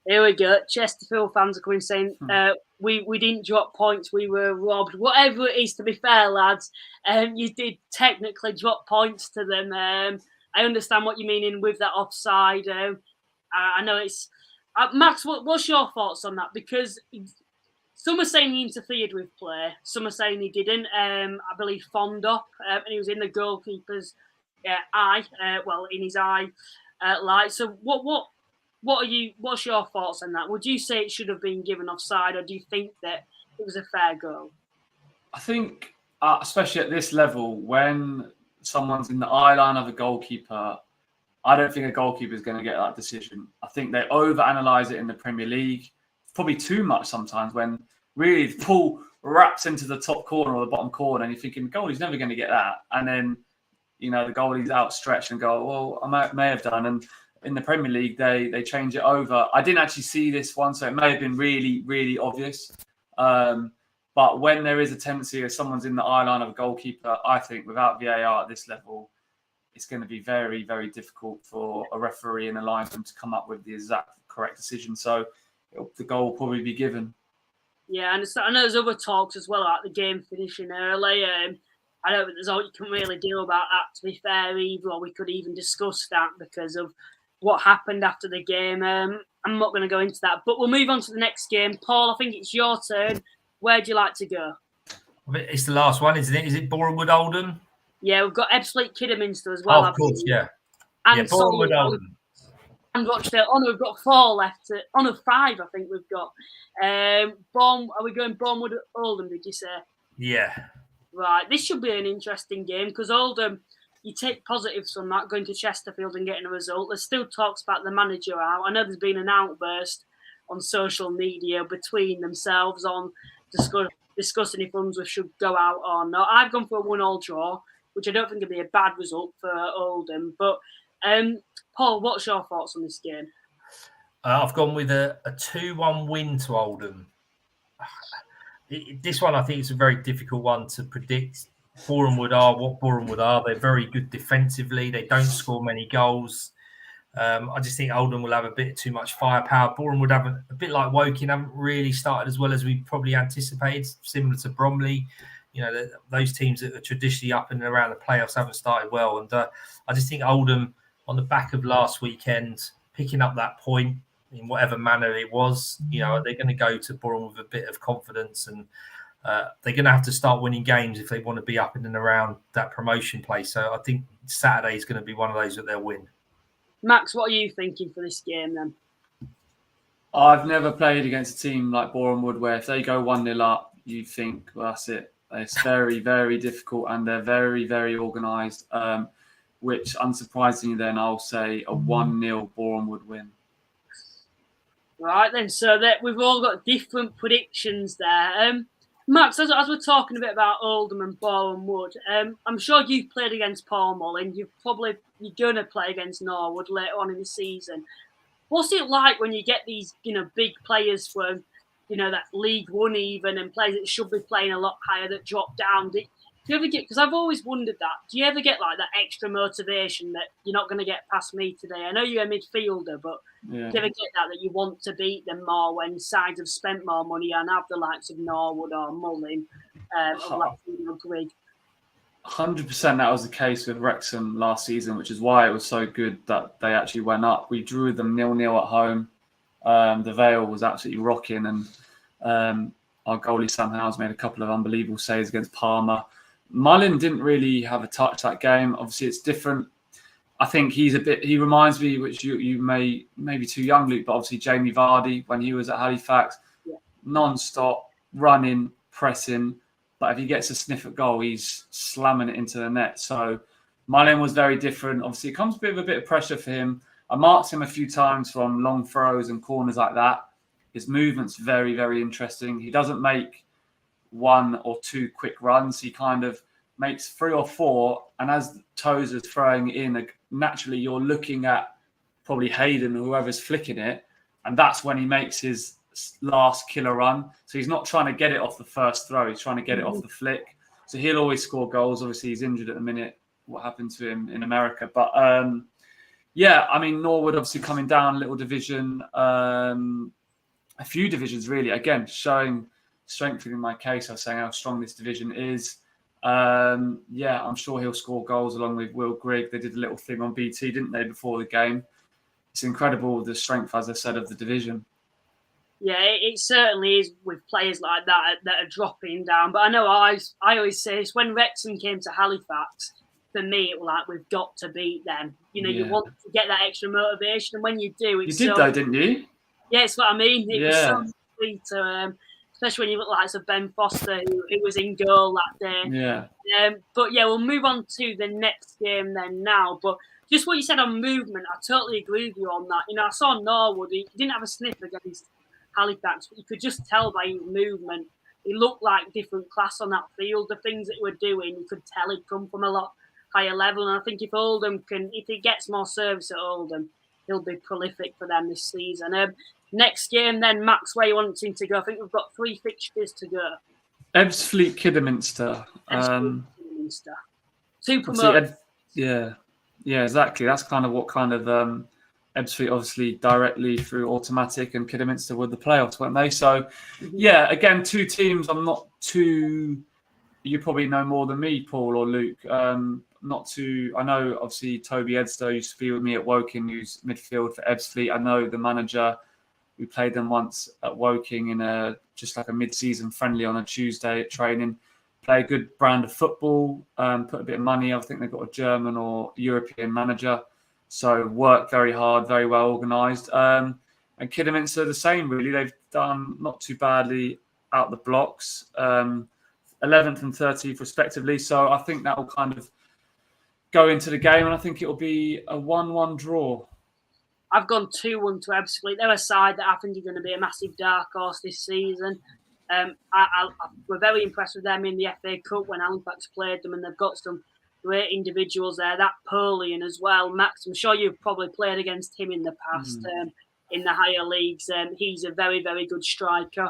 Here we go. Chesterfield fans are coming saying we didn't drop points, we were robbed. Whatever it is, to be fair, lads, you did technically drop points to them. I understand what you're meaning with that offside. I know it's Max. What's your thoughts on that? Because some are saying he interfered with play, some are saying he didn't. I believe Fondop, and he was in the goalkeeper's eye, in his eye light. So what's your thoughts on that? Would you say it should have been given offside, or do you think that it was a fair goal? I think, especially at this level, when someone's in the eye line of a goalkeeper, I don't think a goalkeeper is going to get that decision. I think they overanalyze it in the Premier League, probably too much sometimes, when really the ball wraps into the top corner or the bottom corner, and you're thinking, the goalie's never going to get that. And then, the goalie's outstretched and go, well, I may have done. And in the Premier League, they change it over. I didn't actually see this one, so it may have been really, really obvious. But when there is a tendency if someone's in the eye line of a goalkeeper, I think without VAR at this level, it's going to be very, very difficult for a referee and a linesman to come up with the exact correct decision. So the goal will probably be given. Yeah, and I know there's other talks as well about the game finishing early. I don't think there's all you can really do about that, to be fair, either, or we could even discuss that because of what happened after the game. I'm not going to go into that, but we'll move on to the next game. Paul, I think it's your turn. Where'd you like to go? It's the last one, isn't it? Is it Bournemouth Oldham? Yeah, we've got Ebbsfleet Kidderminster as well. Oh, of course, yeah. And Bournemouth Oldham. And Rochdale. Oh, no, we've got 4 left. Oh, no, 5, I think we've got. Are we going Bournemouth Oldham, did you say? Yeah. Right, this should be an interesting game because Oldham, you take positives from that, going to Chesterfield and getting a result. There's still talks about the manager out. I know there's been an outburst on social media between themselves on discussing if Unsworth should go out or not. I've gone for a 1-1 draw, which I don't think would be a bad result for Oldham. But Paul, what's your thoughts on this game? I've gone with a 2-1 win to Oldham. This one, I think, is a very difficult one to predict. Bournemouth are what Bournemouth are. They're very good defensively. They don't score many goals. I just think Oldham will have a bit too much firepower. Bournemouth haven't, a bit like Woking, haven't really started as well as we probably anticipated, similar to Bromley. Those teams that are traditionally up and around the playoffs haven't started well. And I just think Oldham, on the back of last weekend, picking up that point in whatever manner it was, they're going to go to Bournemouth with a bit of confidence, and they're going to have to start winning games if they want to be up in and around that promotion place. So I think Saturday is going to be one of those that they'll win. Max, what are you thinking for this game then? I've never played against a team like Bournemouth where if they go 1-0 up, you think, well, that's it. It's very, very difficult, and they're very, very organised, which, unsurprisingly, then I'll say a 1-0 Bournemouth win. Right then, so that we've all got different predictions there. Max, as we're talking a bit about Oldham and Bournemouth, I'm sure you've played against Paul Mullin. You're going to play against Norwood later on in the season. What's it like when you get these, big players from, that League One even, and players that should be playing a lot higher that drop down? Do you ever get? Because I've always wondered that. Do you ever get like that extra motivation that you're not going to get past me today? I know you're a midfielder, but do you ever get that you want to beat them more when sides have spent more money and have the likes of Norwood or Mullin or 100% that was the case with Wrexham last season, which is why it was so good that they actually went up. We drew them 0-0 at home. The Vale was absolutely rocking, and our goalie Sam Howes made a couple of unbelievable saves against Parma. Mullin didn't really have a touch that game. Obviously, it's different. I think he reminds me, which you may be too young, Luke, but obviously Jamie Vardy when he was at Halifax, non-stop, running, pressing, but if he gets a sniff at goal, he's slamming it into the net. So my lane was very different. Obviously, it comes with a bit of pressure for him. I marked him a few times from long throws and corners like that. His movement's very, very interesting. He doesn't make 1 or 2 quick runs. He kind of makes 3 or 4. And as Toes is throwing in, naturally you're looking at probably Hayden or whoever's flicking it. And that's when he makes his last killer run. So he's not trying to get it off the first throw. He's trying to get it off the flick. So he'll always score goals. Obviously, he's injured at the minute. What happened to him in America? But yeah, I mean, Norwood obviously coming down a little division, a few divisions really. Again, strengthening my case. I was saying how strong this division is. Yeah, I'm sure he'll score goals along with Will Grigg. They did a little thing on BT, didn't they, before the game? It's incredible the strength, as I said, of the division. Yeah, it certainly is with players like that are dropping down. But I know I always say this, when Wrexham came to Halifax, for me, it was like, we've got to beat them. You know, you want to get that extra motivation. And when you do, it's you did though, didn't you? Yeah, it's what I mean. It was so sweet to, especially when you look like Ben Foster, who was in goal that day. Yeah. But yeah, we'll move on to the next game then now. But just what you said on movement, I totally agree with you on that. You know, I saw Norwood, he didn't have a sniff against Halifax, but you could just tell by his movement. He looked like different class on that field. The things that he were doing, you could tell he'd come from a lot higher level. And I think if he gets more service at Oldham, he'll be prolific for them this season. Next game then, Max, where you want him to go? I think we've got 3 fixtures to go. Ebbsfleet, Kidderminster. Kidderminster. 2 promoted. Yeah, exactly. That's kind of what Ebbsfleet obviously directly through automatic, and Kidderminster were the playoffs, weren't they? So, yeah, again, 2 teams I'm not too... You probably know more than me, Paul or Luke. I know, obviously, Toby Edster used to be with me at Woking, who's midfield for Ebbsfleet. I know the manager. We played them once at Woking in just like a mid-season friendly on a Tuesday at training. Play a good brand of football, put a bit of money. I think they've got a German or European manager. So work very hard, very well organised. And Kidderminster the same, really. They've done not too badly out the blocks, 11th and 13th respectively. So I think that will kind of go into the game, and I think it will be a 1-1 draw. I've gone 2-1 to Ebbsfleet. They're a side that I think are going to be a massive dark horse this season. We're very impressed with them in the FA Cup when Halifax played them, and they've got some great individuals there. That Perlian as well. Max, I'm sure you've probably played against him in the past in the higher leagues. He's a very, very good striker.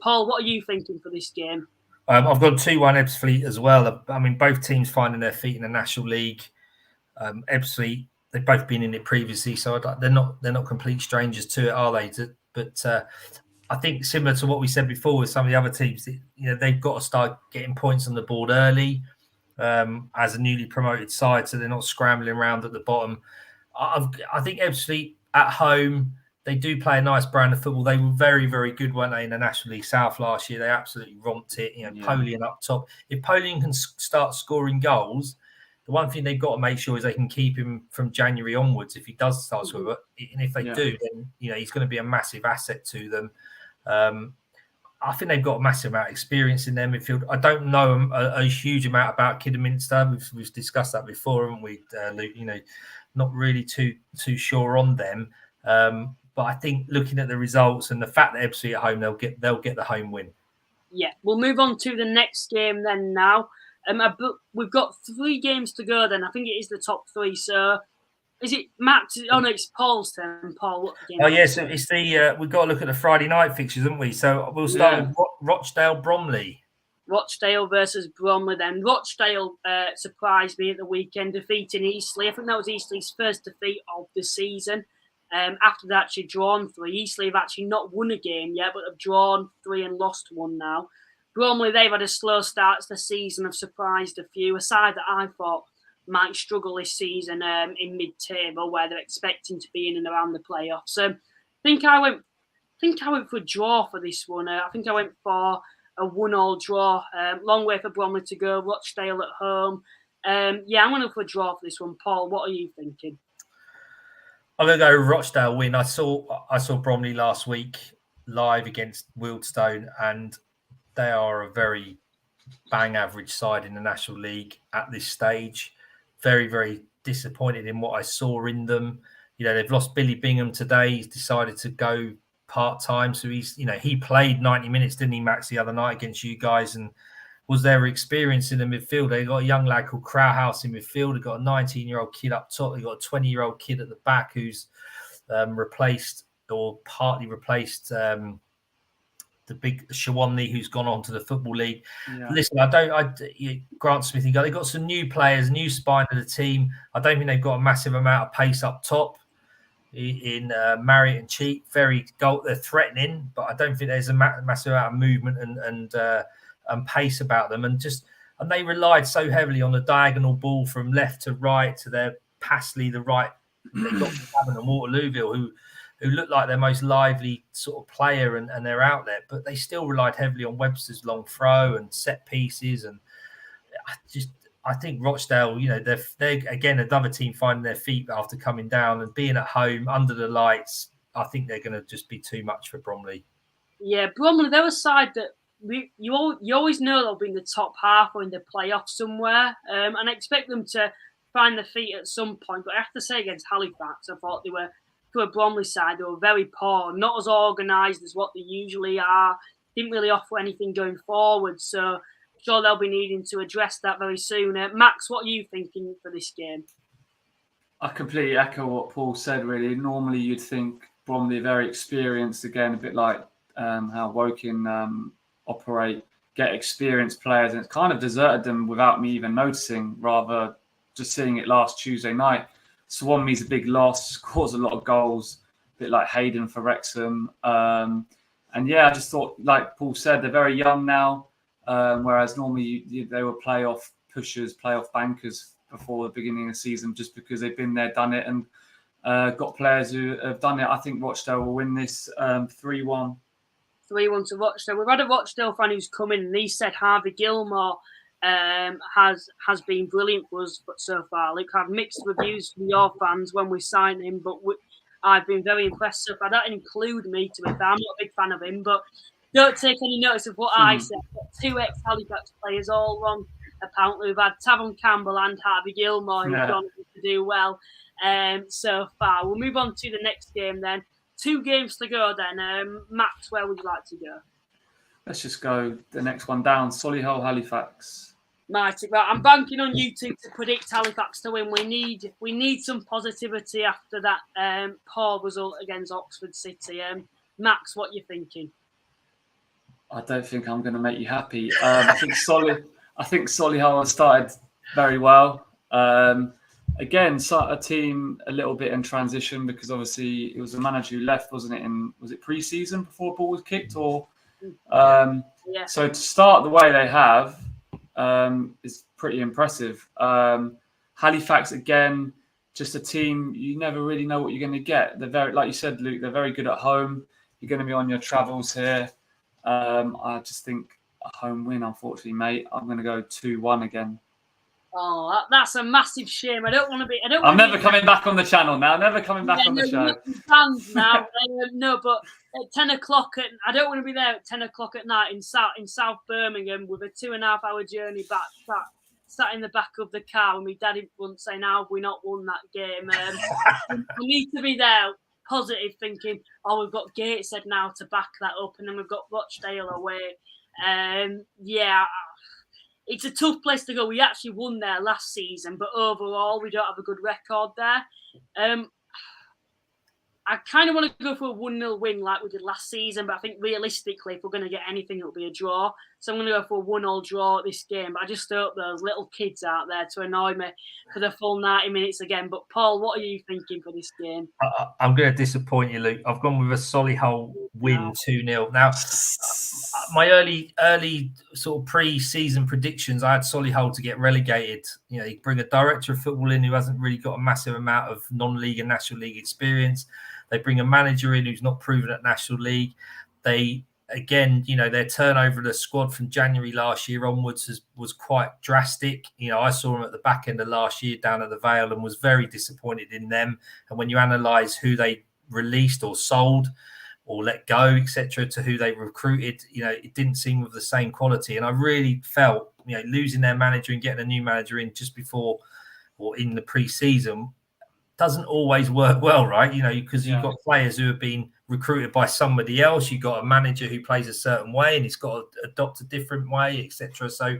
Paul, what are you thinking for this game? I've got 2-1 Ebbsfleet as well. I mean, both teams finding their feet in the National League. Ebbsfleet, they've both been in it previously, so they're not complete strangers to it, are they? But I think similar to what we said before with some of the other teams, they've got to start getting points on the board early as a newly promoted side, so they're not scrambling around at the bottom. I think Ebbsfleet at home, they do play a nice brand of football. They were very, very good, weren't they, in the National League South last year? They absolutely romped it. Polian up top. If Polian can start scoring goals, the one thing they've got to make sure is they can keep him from January onwards if he does start scoring. And if they do, then he's going to be a massive asset to them. I think they've got a massive amount of experience in their midfield. I don't know a huge amount about Kidderminster. We've discussed that before, haven't we, Luke? Not really too sure on them. But I think looking at the results and the fact that Ebbsfleet at home, they'll get the home win. Yeah, we'll move on to the next game then now. We've got 3 games to go then. I think it is the top 3. So is it Max? Oh no, it's Paul's turn. Paul, what game? Oh yes, yeah, so it's we've got to look at the Friday night fixtures, haven't we? So we'll start with Rochdale Bromley. Rochdale versus Bromley then. Rochdale surprised me at the weekend, defeating Eastleigh. I think that was Eastleigh's first defeat of the season. After they've actually drawn 3. Eastleigh have actually not won a game yet, but have drawn 3 and lost 1 now. Bromley, they've had a slow start to the season, have surprised a few. A side that I thought might struggle this season in mid-table, where they're expecting to be in and around the playoffs. I think I went for a draw for this one. I think I went for a 1-1 draw. Long way for Bromley to go. Rochdale at home. I'm going to go for a draw for this one. Paul, what are you thinking? I'm going to go Rochdale win. I saw Bromley last week live against Wealdstone, and they are a very bang average side in the National League at this stage. Very, very disappointed in what I saw in them. They've lost Billy Bingham today. He's decided to go part-time. So he played 90 minutes, didn't he, Max, the other night against you guys, and was there experience in the midfield. They've got a young lad called Crowhouse in midfield. They've got a 19-year-old kid up top. They've got a 20-year-old kid at the back who's replaced or partly replaced the big Shawanli, who's gone on to the Football League. Yeah. Listen, Grant Smith, they've got some new players, new spine of the team. I don't think they've got a massive amount of pace up top in Marriott and Cheek. They're threatening, but I don't think there's a massive amount of movement and pace about them. And they relied so heavily on the diagonal ball from left to right to their Passley, the right. They got Gavin and Waterlooville, who looked like their most lively sort of player and their outlet, but they still relied heavily on Webster's long throw and set pieces. And I think Rochdale, they're again another team finding their feet after coming down and being at home under the lights. I think they're going to just be too much for Bromley. Yeah, Bromley, they're a side that you always know they'll be in the top half or in the playoffs somewhere, and I expect them to find their feet at some point. But I have to say, against Halifax, I thought they were, to a Bromley side, they were very poor, not as organised as what they usually are, didn't really offer anything going forward. So I'm sure they'll be needing to address that very soon. Max, what are you thinking for this game? I completely echo what Paul said, really. Normally you'd think Bromley are very experienced, again, a bit like how Woking operate, get experienced players, and it's kind of deserted them without me even noticing, rather just seeing it last Tuesday night. Swanme's a big loss, scores a lot of goals, a bit like Hayden for Wrexham. And yeah, I just thought, like Paul said, they're very young now, whereas normally they were playoff pushers, playoff bankers before the beginning of the season, just because they've been there, done it, and got players who have done it. I think Rochdale will win this 3-1. 3-1 to Rochdale. We've had a Rochdale fan who's come in, and he said Harvey Gilmore has been brilliant for us so far. Like, I've mixed reviews from your fans when we signed him, but I've been very impressed so far. That include me, to be fair. I'm not a big fan of him, but don't take any notice of what I said. Two ex-Halifax players all wrong. Apparently, we've had Tavon Campbell and Harvey Gilmore who've gone to do well so far. We'll move on to the next game then. 2 games to go then. Max, where would you like to go? Let's just go the next one down. Solihull, Halifax. Mighty. Right, I'm banking on you two to predict Halifax to win. We need some positivity after that poor result against Oxford City. Max, what are you thinking? I don't think I'm going to make you happy. I think Solihull has started very well. Again, a team a little bit in transition, because obviously it was the manager who left, wasn't it? Was it pre-season before the ball was kicked? Or yeah. So to start the way they have is pretty impressive. Halifax, again, just a team you never really know what you're going to get. They're very, like you said, Luke, they're very good at home. You're going to be on your travels here. I just think a home win, unfortunately, mate. I'm going to go 2-1 again. Oh, that's a massive shame. I don't want to be. I'm never coming back on the channel now. Never coming back on the show. Fans now. No, but at 10 o'clock I don't want to be there at 10 o'clock at night in South Birmingham with a 2.5-hour journey back, sat in the back of the car with my dad in front saying, "How have we not won that game?" We need to be there, positive, thinking, "Oh, we've got Gateshead now to back that up, and then we've got Rochdale away." Yeah. It's a tough place to go. We actually won there last season, but overall, we don't have a good record there. I kind of want to go for a 1-0 win like we did last season, but I think realistically, if we're going to get anything, it'll be a draw. So I'm going to go for a 1-1 draw at this game. But I just hope those little kids out there to annoy me for the full 90 minutes again. But Paul, what are you thinking for this game? I'm going to disappoint you, Luke. I've gone with a Solihull win 2-0. Now, my early sort of pre-season predictions, I had Solihull to get relegated. You bring a director of football in who hasn't really got a massive amount of non-league and National League experience. They bring a manager in who's not proven at National League. They, again, their turnover of the squad from January last year onwards was quite drastic. I saw them at the back end of last year down at the Vale and was very disappointed in them. And when you analyse who they released or sold, or let go, etc., to who they recruited. It didn't seem of the same quality. And I really felt, losing their manager and getting a new manager in just before or in the pre-season doesn't always work well, right? Because you've got players who have been recruited by somebody else. You've got a manager who plays a certain way and he's got to adopt a different way, etc. So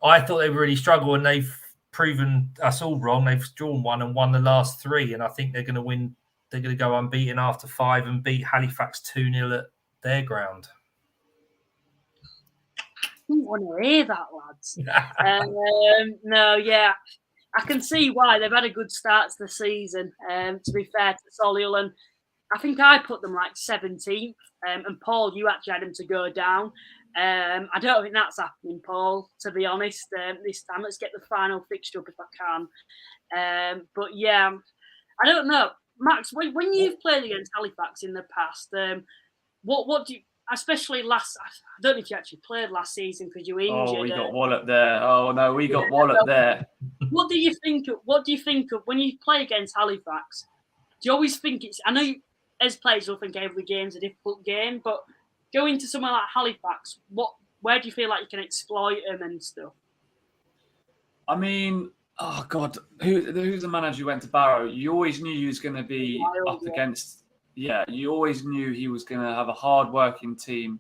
I thought they really struggled, and they've proven us all wrong. They've drawn one and won the last 3, and I think they're going to win. They're going to go unbeaten after 5 and beat Halifax 2-0 at their ground. I don't want to hear that, lads. No, yeah. I can see why. They've had a good start to the season, to be fair to Solihull. And I think I put them like 17th. And Paul, you actually had them to go down. I don't think that's happening, Paul, to be honest, this time. Let's get the final fixture up if I can. But yeah, I don't know. Max, when you've played against Halifax in the past, what do you, especially last, I don't know if you actually played last season because you were injured. Oh, we got walloped there. Oh no, we got walloped there. What do you think of when you play against Halifax? Do you always think it's, I know you, as players will think every game's a difficult game, but going to somewhere like Halifax, where do you feel like you can exploit them and stuff? I mean, oh God, who's the manager who went to Barrow? You always knew he was going to be up against. Yeah, you always knew he was going to have a hard-working team,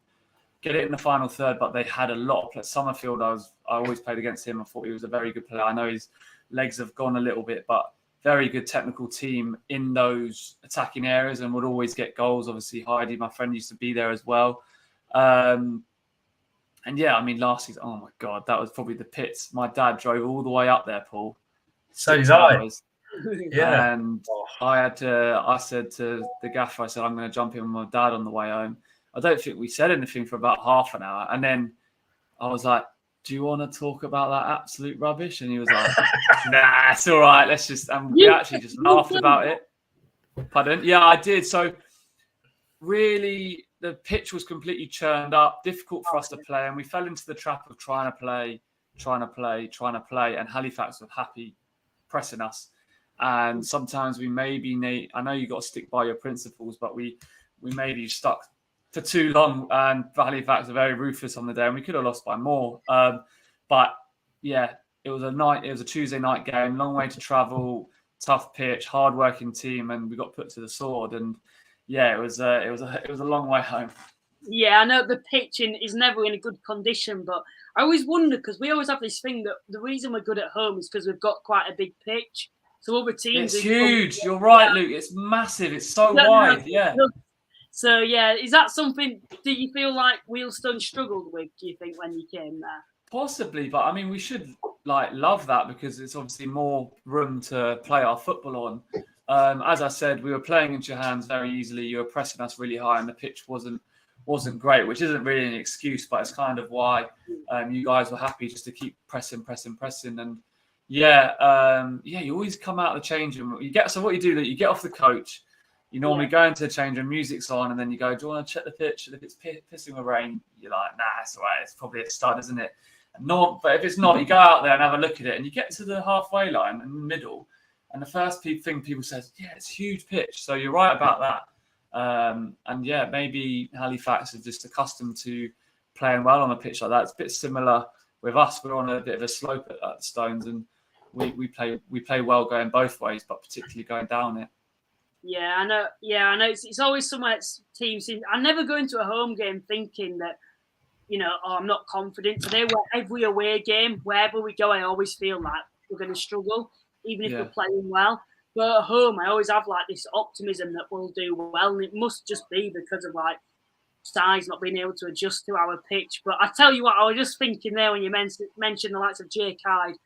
get it in the final third. But they had a lot of players. Summerfield, I always played against him. I thought he was a very good player. I know his legs have gone a little bit, but very good technical team in those attacking areas and would always get goals. Obviously, Heidi, my friend, used to be there as well. And yeah, I mean, last season, oh my God, that was probably the pits. My dad drove all the way up there, Paul. So did I. Yeah. And I said to the gaffer, I said, I'm going to jump in with my dad on the way home. I don't think we said anything for about half an hour. And then I was like, do you want to talk about that absolute rubbish? And he was like, nah, it's all right. Let's just, and we actually just laughed about it. Pardon? Yeah, I did. So really, the pitch was completely churned up, difficult for us to play. And we fell into the trap of trying to play. And Halifax were happy pressing us. And sometimes we maybe need, I know you got to stick by your principles, but we maybe stuck for too long, and Halifax are very ruthless on the day, and we could have lost by more. But yeah, it was a Tuesday night game, long way to travel, tough pitch, hard-working team, and we got put to the sword. And yeah, it was a long way home. Yeah, I know the pitching is never in a good condition, but I always wonder, because we always have this thing that the reason we're good at home is because we've got quite a big pitch. So other teams, it's huge. You're right, Luke. It's massive. It's so wide. Yeah. So yeah, is that something? Do you feel like Wealdstone struggled with? Do you think when you came there? Possibly, but I mean, we should love that because it's obviously more room to play our football on. As I said, we were playing into your hands very easily. You were pressing us really high, and the pitch wasn't great, which isn't really an excuse, but it's kind of why you guys were happy just to keep pressing. And yeah, you always come out of the change room. So what you do, that you get off the coach. You normally go into the change room, music's on, and then you go, do you want to check the pitch? And if it's pissing with rain, you're like, nah, it's all right. It's probably a stud, isn't it? But if it's not, you go out there and have a look at it, and you get to the halfway line in the middle, and the first thing people say is, yeah, it's a huge pitch. So you're right about that. And yeah, maybe Halifax is just accustomed to playing well on a pitch like that. It's a bit similar with us. We're on a bit of a slope at Stones, and we play well going both ways, but particularly going down it. Yeah, I know. It's always somewhere teams. I never go into a home game thinking that, I'm not confident. Today, every away game, wherever we go, I always feel like we're going to struggle, even if we're playing well. But at home, I always have this optimism that we'll do well, and it must just be because of size not being able to adjust to our pitch. But I tell you what, I was just thinking there when you mentioned the likes of Jake Hyde.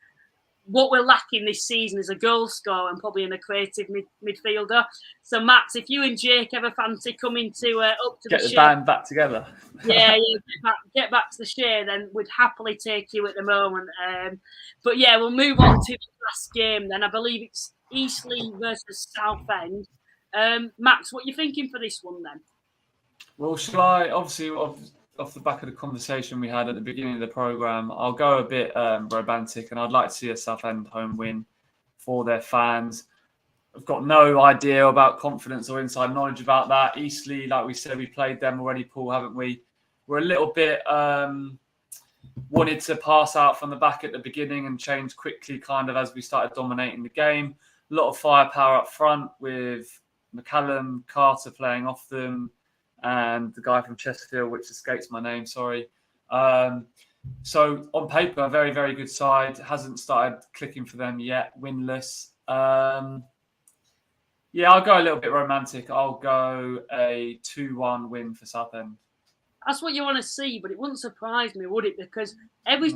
What we're lacking this season is a goal scorer and probably in a creative midfielder. So, Max, if you and Jake ever fancy coming to up to get the Share, band back together. get back to the Share, then we'd happily take you at the moment. But yeah, we'll move on to the last game then. I believe it's Eastleigh versus Southend. Max, what are you thinking for this one then? Well, shall I, obviously, off the back of the conversation we had at the beginning of the programme, I'll go a bit romantic, and I'd like to see a Southend home win for their fans. I've got no idea about confidence or inside knowledge about that. Eastleigh, like we said, we played them already, Paul, haven't we? We're a little bit wanted to pass out from the back at the beginning and change quickly kind of as we started dominating the game. A lot of firepower up front with McCallum, Carter playing off them, and the guy from Chesterfield, which escapes my name, sorry. So on paper, a very, very good side. Hasn't started clicking for them yet, winless. Yeah, I'll go a little bit romantic. I'll go a 2-1 win for Southend. That's what you want to see, but it wouldn't surprise me, would it? Because every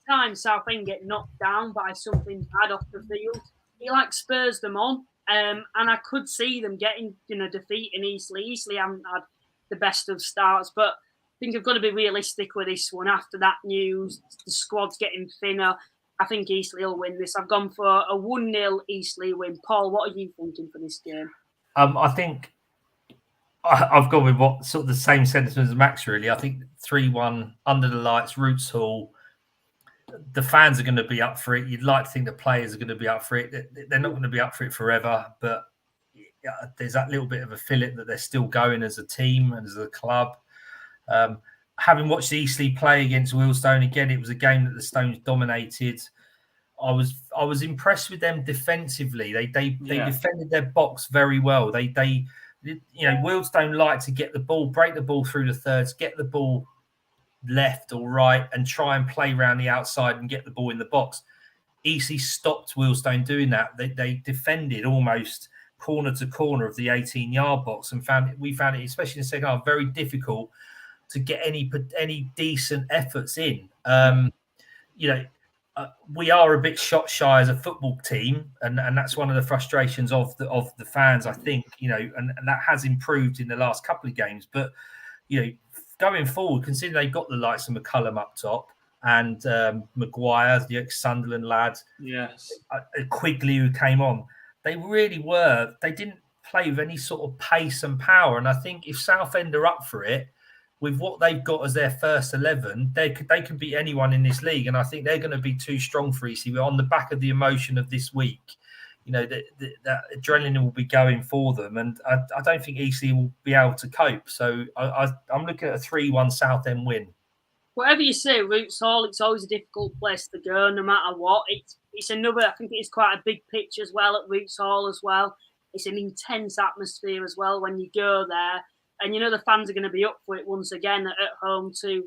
time Southend get knocked down by something bad off the field, it like spurs them on. And I could see them getting, defeating Eastleigh. Eastleigh haven't had the best of starts, but I think I've got to be realistic with this one. After that news, the squad's getting thinner. I think Eastleigh will win this. I've gone for a 1-0 Eastleigh win. Paul, what are you thinking for this game? I think I've gone with what sort of the same sentiment as Max, really. I think 3-1 under the lights, Roots Hall. The fans are going to be up for it. You'd like to think the players are going to be up for it. They're not going to be up for it forever, but there's that little bit of a fillip that they're still going as a team and as a club. Having watched Eastleigh play against Wealdstone again, it was a game that the Stones dominated. I was impressed with them defensively. They defended their box very well. Wealdstone like to get the ball, break the ball through the thirds, get the ball left or right, and try and play around the outside and get the ball in the box. Eastleigh stopped Wealdstone doing that. They defended almost corner to corner of the 18-yard box and we found it, especially in the second half, very difficult to get any decent efforts in. We are a bit shot shy as a football team, and that's one of the frustrations of the fans, I think, and that has improved in the last couple of games. But going forward, considering they got the likes of McCullum up top and Maguire, the ex-Sunderland lad, yes, Quigley who came on, they didn't play with any sort of pace and power. And I think if Southend are up for it, with what they've got as their first 11, they can beat anyone in this league. And I think they're going to be too strong for Eastleigh. We're on the back of the emotion of this week. That adrenaline will be going for them. And I don't think Eastleigh will be able to cope. So I'm looking at a 3-1 Southend win. Whatever you say, Roots Hall, it's always a difficult place to go, no matter what. It's another, I think it's quite a big pitch as well at Roots Hall as well. It's an intense atmosphere as well when you go there. And the fans are going to be up for it once again at home to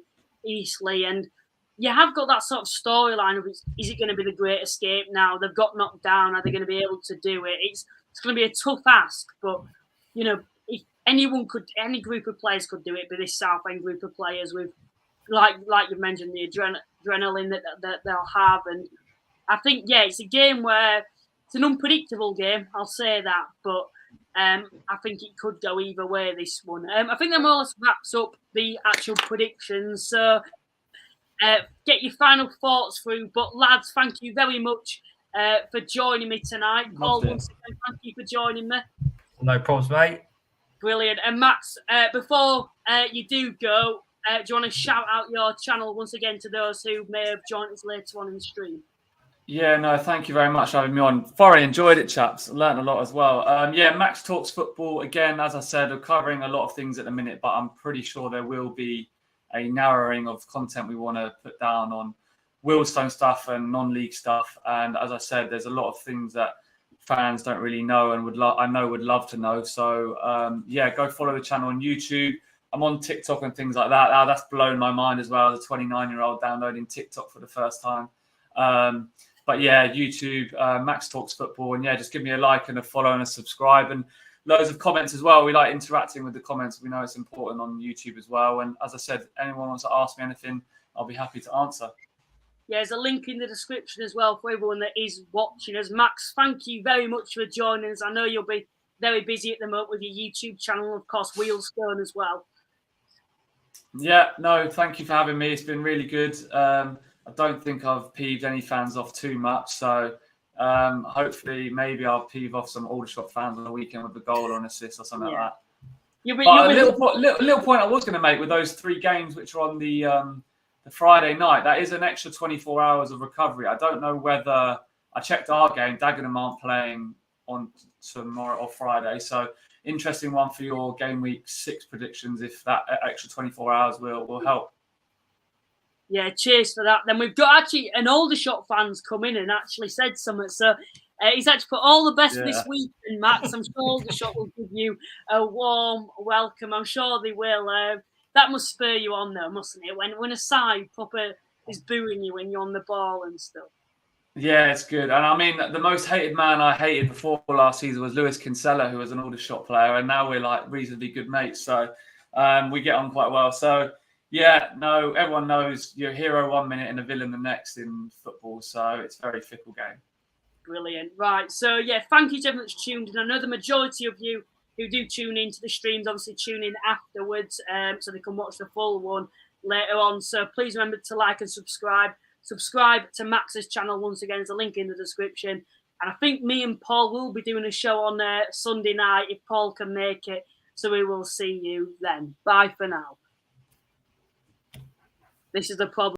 Eastleigh. And you have got that sort of storyline of, is it going to be the Great Escape now? They've got knocked down. Are they going to be able to do it? It's going to be a tough ask. But, if any group of players could do it, but this Southend group of players with, like you mentioned, the adrenaline that they'll have. And I think, it's a game where it's an unpredictable game. I'll say that. But I think it could go either way, this one. I think that more or less wraps up the actual predictions. So get your final thoughts through. But, lads, thank you very much for joining me tonight. Paul, once again, thank you for joining me. No problems, mate. Brilliant. And, Max, before you do go, do you want to shout out your channel once again to those who may have joined us later on in the stream? Yeah, no, thank you very much for having me on. Thoroughly enjoyed it, chaps. Learned a lot as well. Max Talks Football. Again, as I said, we're covering a lot of things at the minute, but I'm pretty sure there will be a narrowing of content we want to put down on Wealdstone stuff and non-league stuff. And as I said, there's a lot of things that fans don't really know and would love to know. So, go follow the channel on YouTube. I'm on TikTok and things like that. That's blown my mind as well, as a 29-year-old downloading TikTok for the first time. But YouTube, Max Talks Football, and just give me a like and a follow and a subscribe, and loads of comments as well. We like interacting with the comments. We know it's important on YouTube as well. And as I said, anyone wants to ask me anything, I'll be happy to answer. Yeah, there's a link in the description as well for everyone that is watching us. Max, thank you very much for joining us. I know you'll be very busy at the moment with your YouTube channel, of course, Wealdstone as well. Yeah, no, thank you for having me. It's been really good. I don't think I've peeved any fans off too much. So hopefully maybe I'll peeve off some Aldershot fans on the weekend with a goal or an assist or something like that. A little point I was going to make with those 3 games which are on the Friday night, that is an extra 24 hours of recovery. I don't know whether, I checked our game, Dagenham aren't playing on tomorrow or Friday. So interesting one for your game week 6 predictions, if that extra 24 hours will help. Yeah, cheers for that. Then we've got actually an Aldershot fan's come in and actually said something. So he's actually put all the best for this weekend, Max. I'm sure Aldershot will give you a warm welcome. I'm sure they will. That must spur you on, though, mustn't it? When a side proper is booing you when you're on the ball and stuff. Yeah, it's good. And I mean, the most hated man I hated before last season was Lewis Kinsella, who was an Aldershot player, and now we're like reasonably good mates. So we get on quite well. So yeah, no, everyone knows you're a hero 1 minute and a villain the next in football. So it's a very fickle game. Brilliant. Right. So yeah, thank you to everyone that's tuned in. I know the majority of you who do tune into the streams obviously tune in afterwards, so they can watch the full one later on. So please remember to like and subscribe. Subscribe to Max's channel once again. There's a link in the description. And I think me and Paul will be doing a show on Sunday night if Paul can make it. So we will see you then. Bye for now. This is the problem.